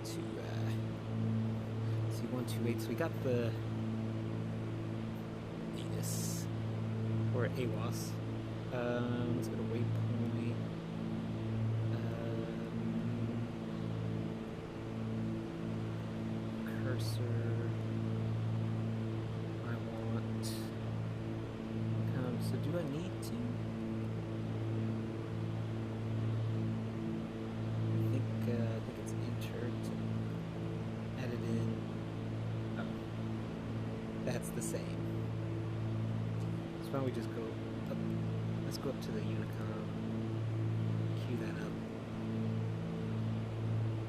To C128. So we got the ATIS or AWAS. Let's go to waypoint. Cursor. I want. So do I need to? I think it's enter to add it in. Oh, that's the same. So why don't we just go up? Let's go up to the Unicom. Cue that up.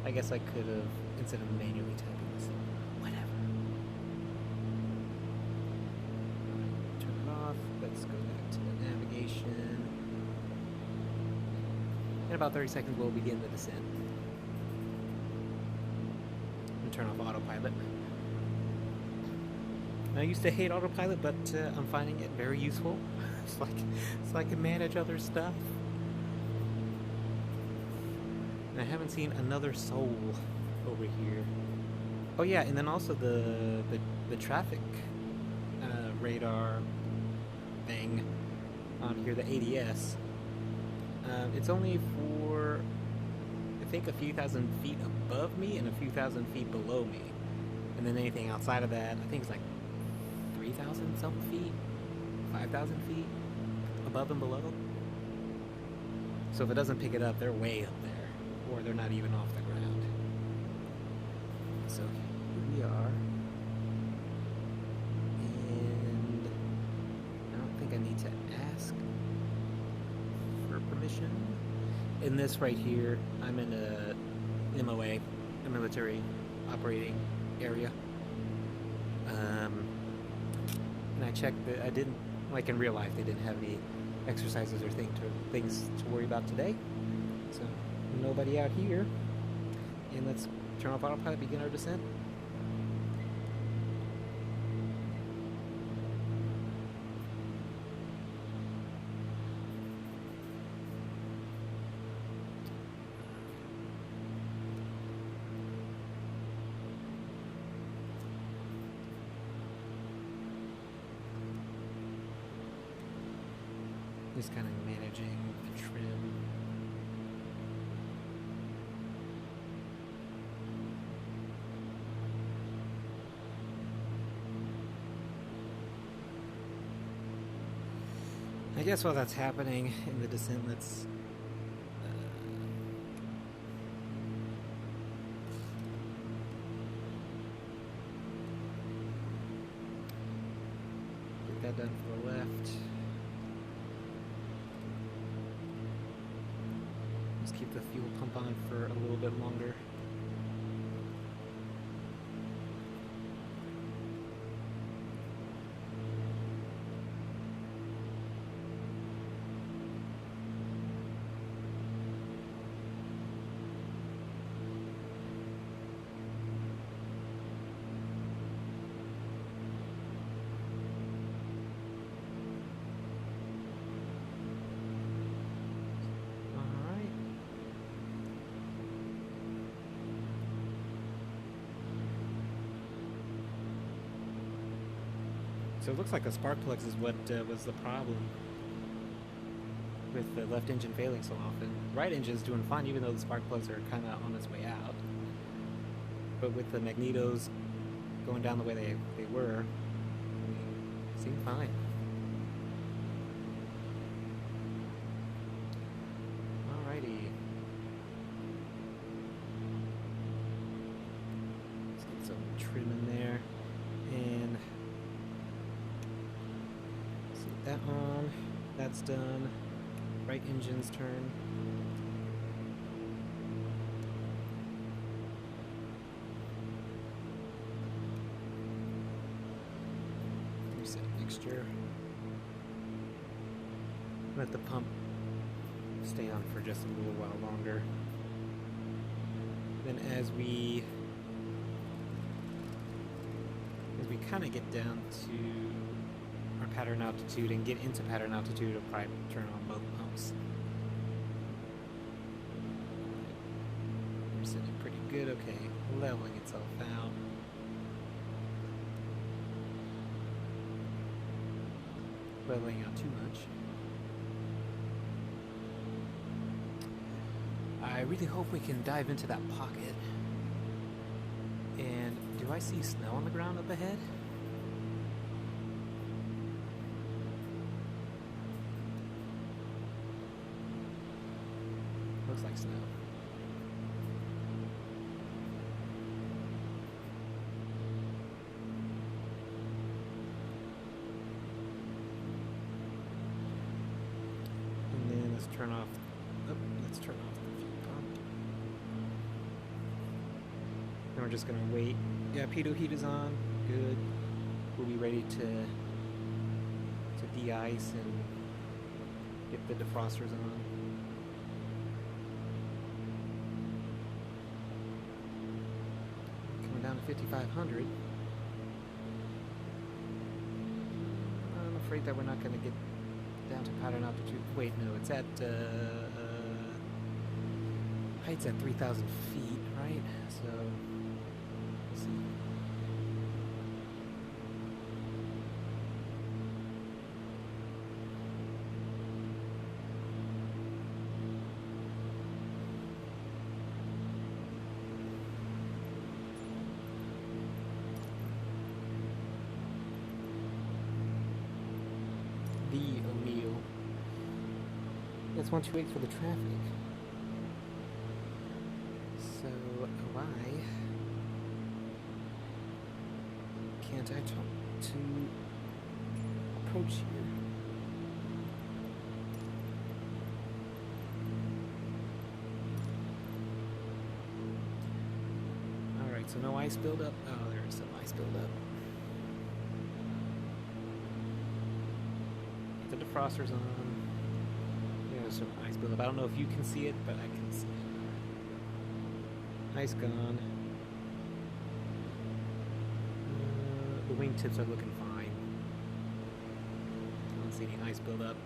I guess I could have, instead of manually typing this in. Whatever. Turn it off. Let's go back to the navigation. In about 30 seconds, we'll begin the descent. And turn off autopilot. I used to hate autopilot, but I'm finding it very useful. So I can manage other stuff. And I haven't seen another soul over here. Oh yeah, and then also the traffic radar thing on here, the ADS. It's only for, I think, a few thousand feet above me and a few thousand feet below me. And then anything outside of that, I think it's like 3,000 some feet, 5,000 feet above and below. So if it doesn't pick it up, they're way up there, or they're not even off the ground. So here we are, and I don't think I need to ask for permission. In this right here, I'm in a MOA, a military operating area. And I checked that I didn't, like in real life, they didn't have any exercises or things to worry about today. So nobody out here. And let's turn off autopilot, begin our descent. Just kind of managing the trim. I guess while that's happening in the descent, let's get that done for the left. Just keep the fuel pump on for a little bit longer. So it looks like the spark plugs is what was the problem with the left engine failing so often. Right engine's doing fine, even though the spark plugs are kind of on its way out. But with the magnetos going down the way they were, Seemed fine. Alrighty. Let's get some trim in there. And set that on. That's done. Right engine's turn. Reset mixture. Let the pump stay on for just a little while longer. Then as we kind of get down to our pattern altitude and get into pattern altitude, it'll probably turn on both pumps. We're sitting pretty good. Okay, leveling itself out. Leveling out too much. I really hope we can dive into that pocket. And do I see snow on the ground up ahead? Looks like snow. And then let's turn off. Oh, let's turn off the fuel pump. And we're just gonna wait. Yeah, pitot heat is on. Good. We'll be ready to de-ice and get the defrosters on. Coming down to 5,500. I'm afraid that we're not going to get down to pattern altitude. Wait, no, it's at height's at 3,000 feet, right? So let's see. That's 128 for the traffic. So why can't I talk to approach here? Alright, so no ice buildup. Oh, there is some ice buildup. Get the defrosters on. There's some ice buildup. I don't know if you can see it, but I can see it. Ice gone. The wingtips are looking fine. I don't see any ice buildup.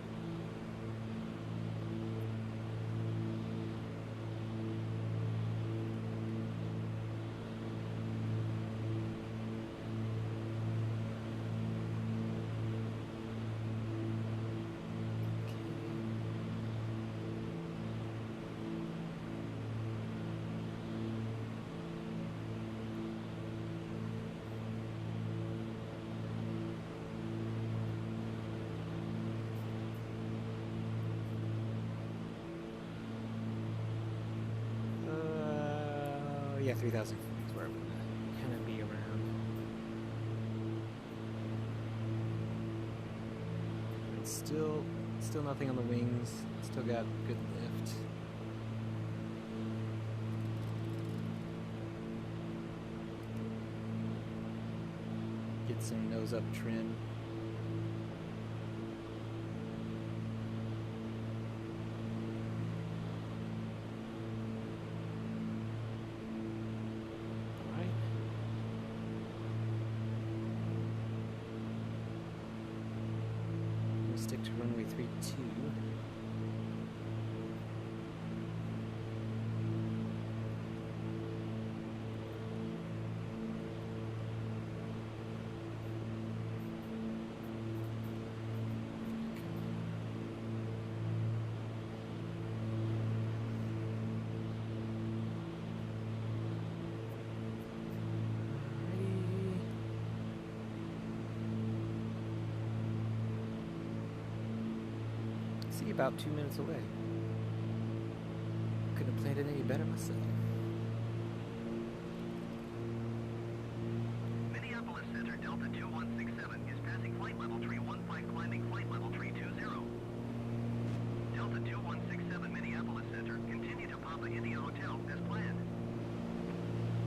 Yeah, 3,000 feet is where I'm gonna kind of be around. And still nothing on the wings. Still got good lift. Get some nose up trim. Stick to runway 32. about 2 minutes away. Couldn't have planned it any better myself. Minneapolis Center, Delta 2167 is passing flight level tree 15, climbing flight level tree 20. Delta 2167 Minneapolis Center, continue to Papa India Hotel as planned.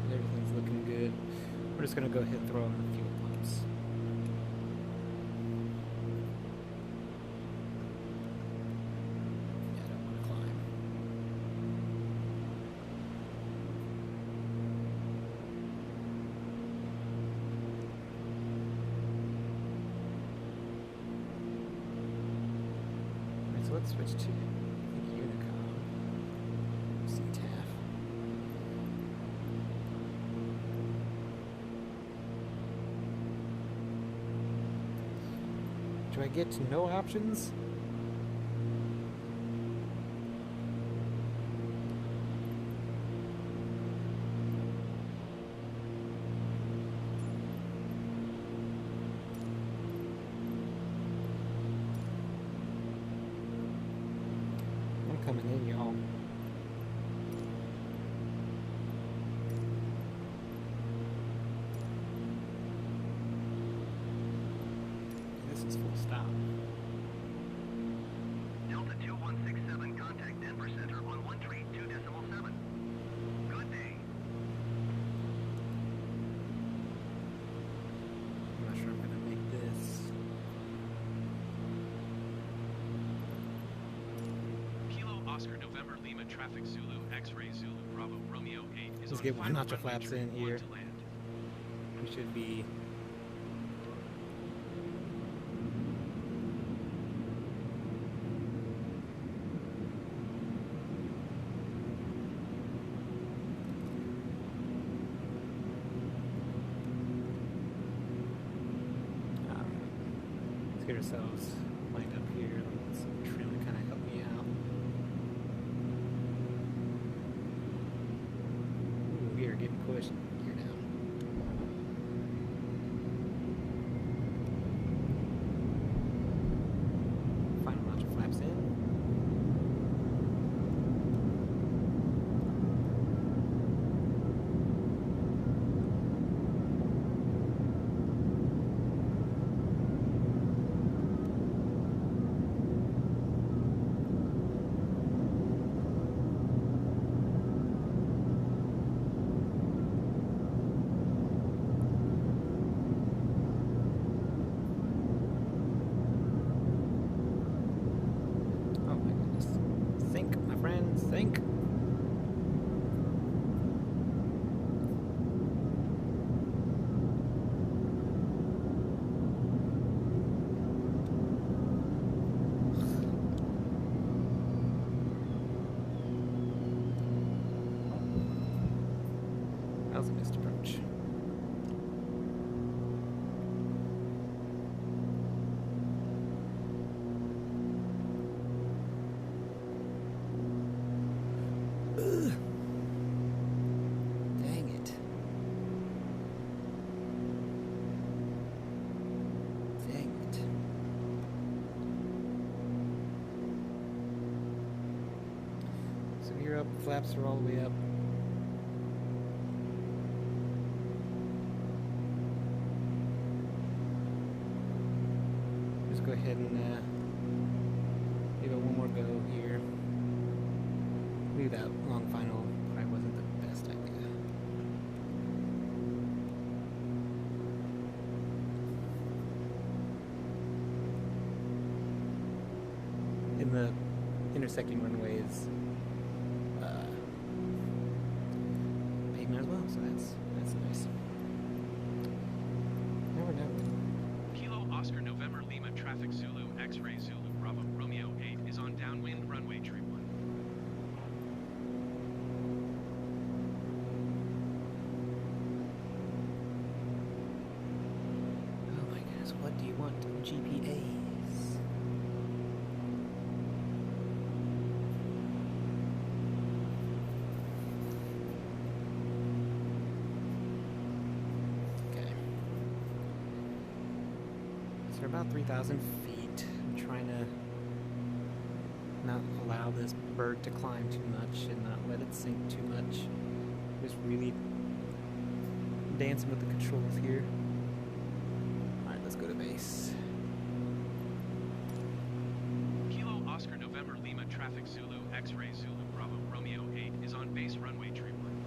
Everything's looking good. We're just gonna go ahead and throw on the fuel pumps. Yeah, I don't want to climb. Alright, so let's switch to Unicom. CTAF. Do I get no options? I'm coming in, y'all. This is full stop. Delta 2167, contact Denver Center on 132.7. Good day. I'm not sure I'm gonna make this. Kilo Oscar November Lima traffic Zulu X-ray Zulu Bravo Romeo 8 is Let's on get one final notch of runway flaps tree in 1 here. to land. We should be. Let's get ourselves lined up here. Let's trim to kind of help me out. Ooh, we are getting pushed here now. Final notch of flaps in. Oh my goodness. Think, my friends, think. That was a missed approach. Ugh. Dang it. Dang it. So you're up, flaps are all the way up. Just go ahead and give it one more go here. Maybe that long final probably wasn't the best idea. In the intersecting runways, pavement as well, so that's nice. Never know. Kilo Oscar November Lima traffic Zulu X-ray Zulu Bravo Romeo 8 is on downwind runway tree 1. Oh my goodness, what do you want? GPAs. Okay. So we're about 3,000 feet. I'm trying to allow this bird to climb too much and not let it sink too much. Just really dancing with the controls here. Alright, let's go to base. Kilo Oscar November Lima traffic Zulu X-ray Zulu Bravo Romeo 8 is on base runway tree 1.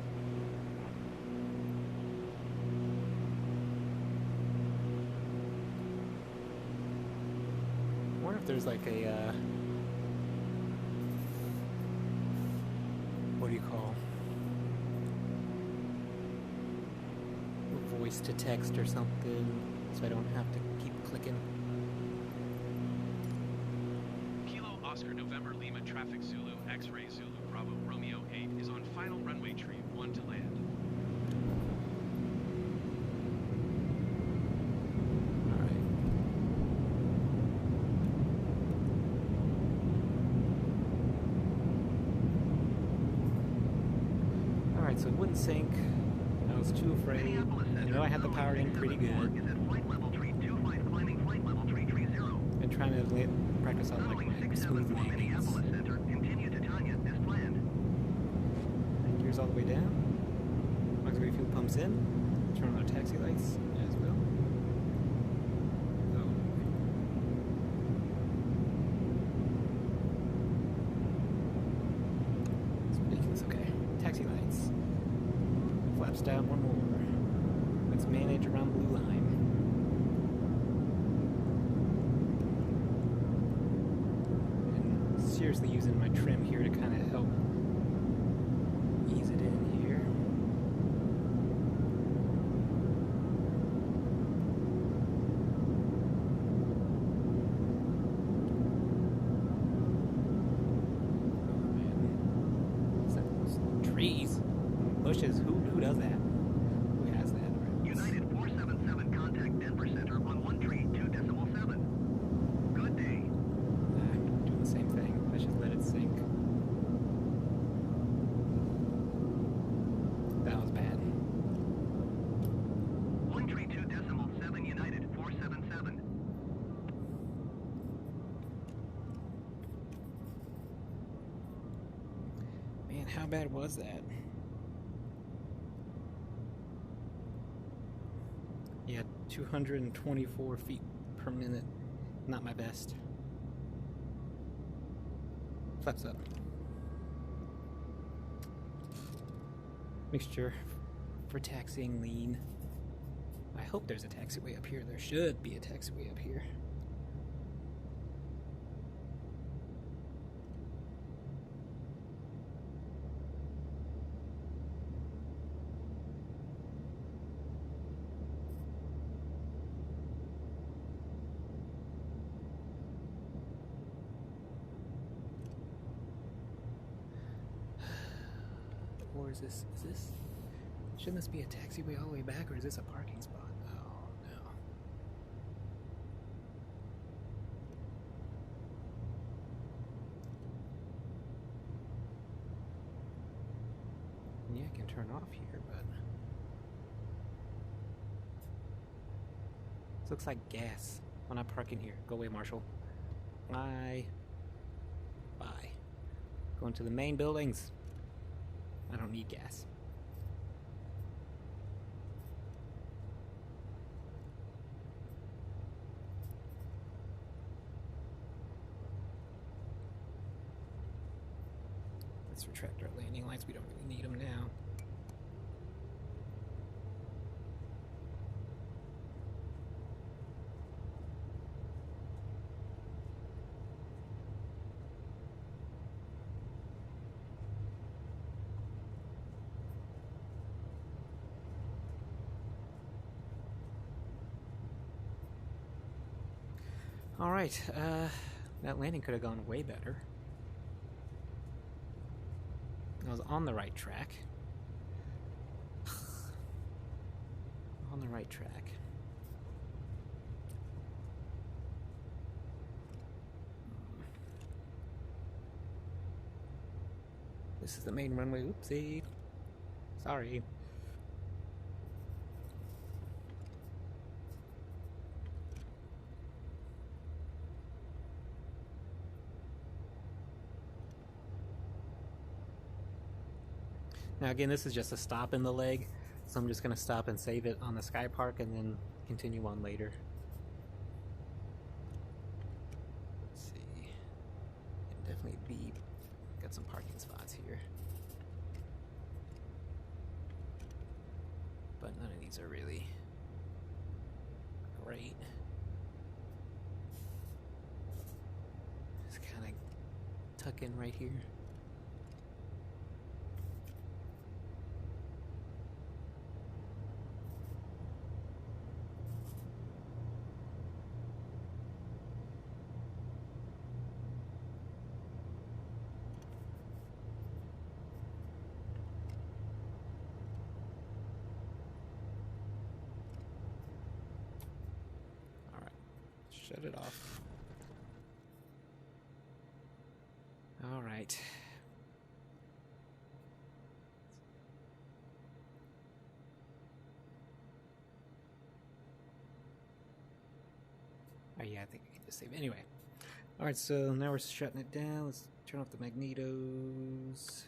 I wonder if there's like a, what do you call? Voice to text or something, so I don't have to keep clicking. Kilo Oscar November Lima traffic Zulu X-ray Zulu Bravo Romeo 8 is on final runway tree 1 to land. Alright, so it wouldn't sink. I was too afraid. I know I had the power in pretty good. Is at flight level 325, climbing flight level 330. Been trying to practice on like Following my smooth 674 landings. Minneapolis Center, continue to Tanya as planned. And gears all the way down. Auxiliary fuel pumps in. Turn on our taxi lights as well. Oh. It's ridiculous. Okay. Taxi lights. Flaps down one more. Let's manage around blue line. And seriously using my trim here to kind of help ease it in here. Oh man. It's like those trees, bushes. Who does that? Who has that? United 477, contact Denver Center on 132.7. Good day. Doing the same thing. I should let it sink. That was bad. 132.7 United 477. Man, how bad was that? Yeah, 224 feet per minute. Not my best. Flaps up. Mixture for taxiing lean. I hope there's a taxiway up here. There should be a taxiway up here. Or is this, shouldn't this be a taxiway all the way back, or is this a parking spot? Oh, no. Yeah, I can turn off here, but this looks like gas. I'm not parking here. Go away, Marshall. Bye. Going to the main buildings. I don't need gas. Let's retract our landing lights. We don't really need them now. Alright, that landing could have gone way better. I was on the right track. On the right track. This is the main runway. Oopsie. Sorry. Now again, this is just a stop in the leg, so I'm just going to stop and save it on the Skypark and then continue on later. Let's see. Can definitely be. Got some parking spots here. But none of these are really great. Just kind of tuck in right here. Shut it off. All right. Oh yeah, I think I can just save it. Anyway. All right, so now we're shutting it down. Let's turn off the magnetos.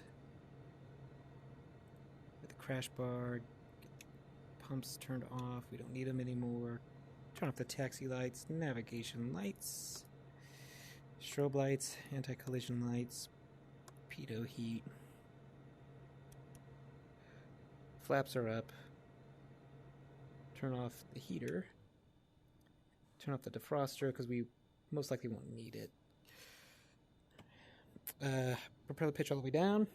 Get the crash bar. Get the pumps turned off. We don't need them anymore. Turn off the taxi lights, navigation lights, strobe lights, anti-collision lights, pitot heat. Flaps are up. Turn off the heater. Turn off the defroster because we most likely won't need it. Propeller pitch all the way down.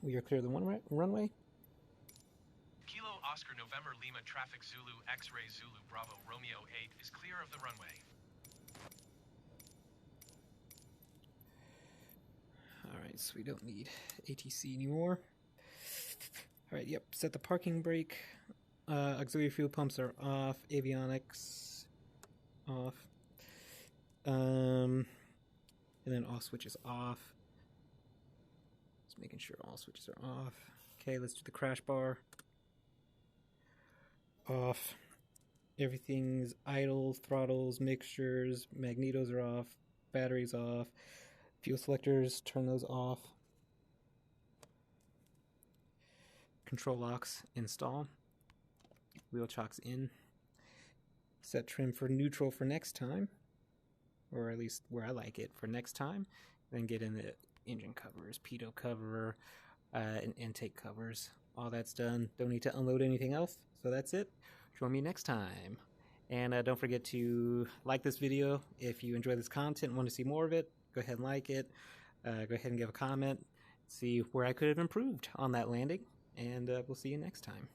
We are clear of the runway. Kilo Oscar November Lima Traffic Zulu X-Ray Zulu Bravo Romeo 8 is clear of the runway. Alright, so we don't need ATC anymore. Alright, yep, set the parking brake. Auxiliary fuel pumps are off. Avionics off. And then all switches off. Just making sure all switches are off. Okay, let's do the crash bar. Off. Everything's idle, throttles, mixtures, magnetos are off, batteries off, fuel selectors, turn those off. Control locks install. Wheel chocks in. Set trim for neutral for next time, or at least where I like it for next time. Then get in the engine covers, pitot cover, and intake covers. All that's done. Don't need to unload anything else. So that's it. Join me next time. And don't forget to like this video. If you enjoy this content and want to see more of it, go ahead and like it. Go ahead and give a comment. See where I could have improved on that landing. And we'll see you next time.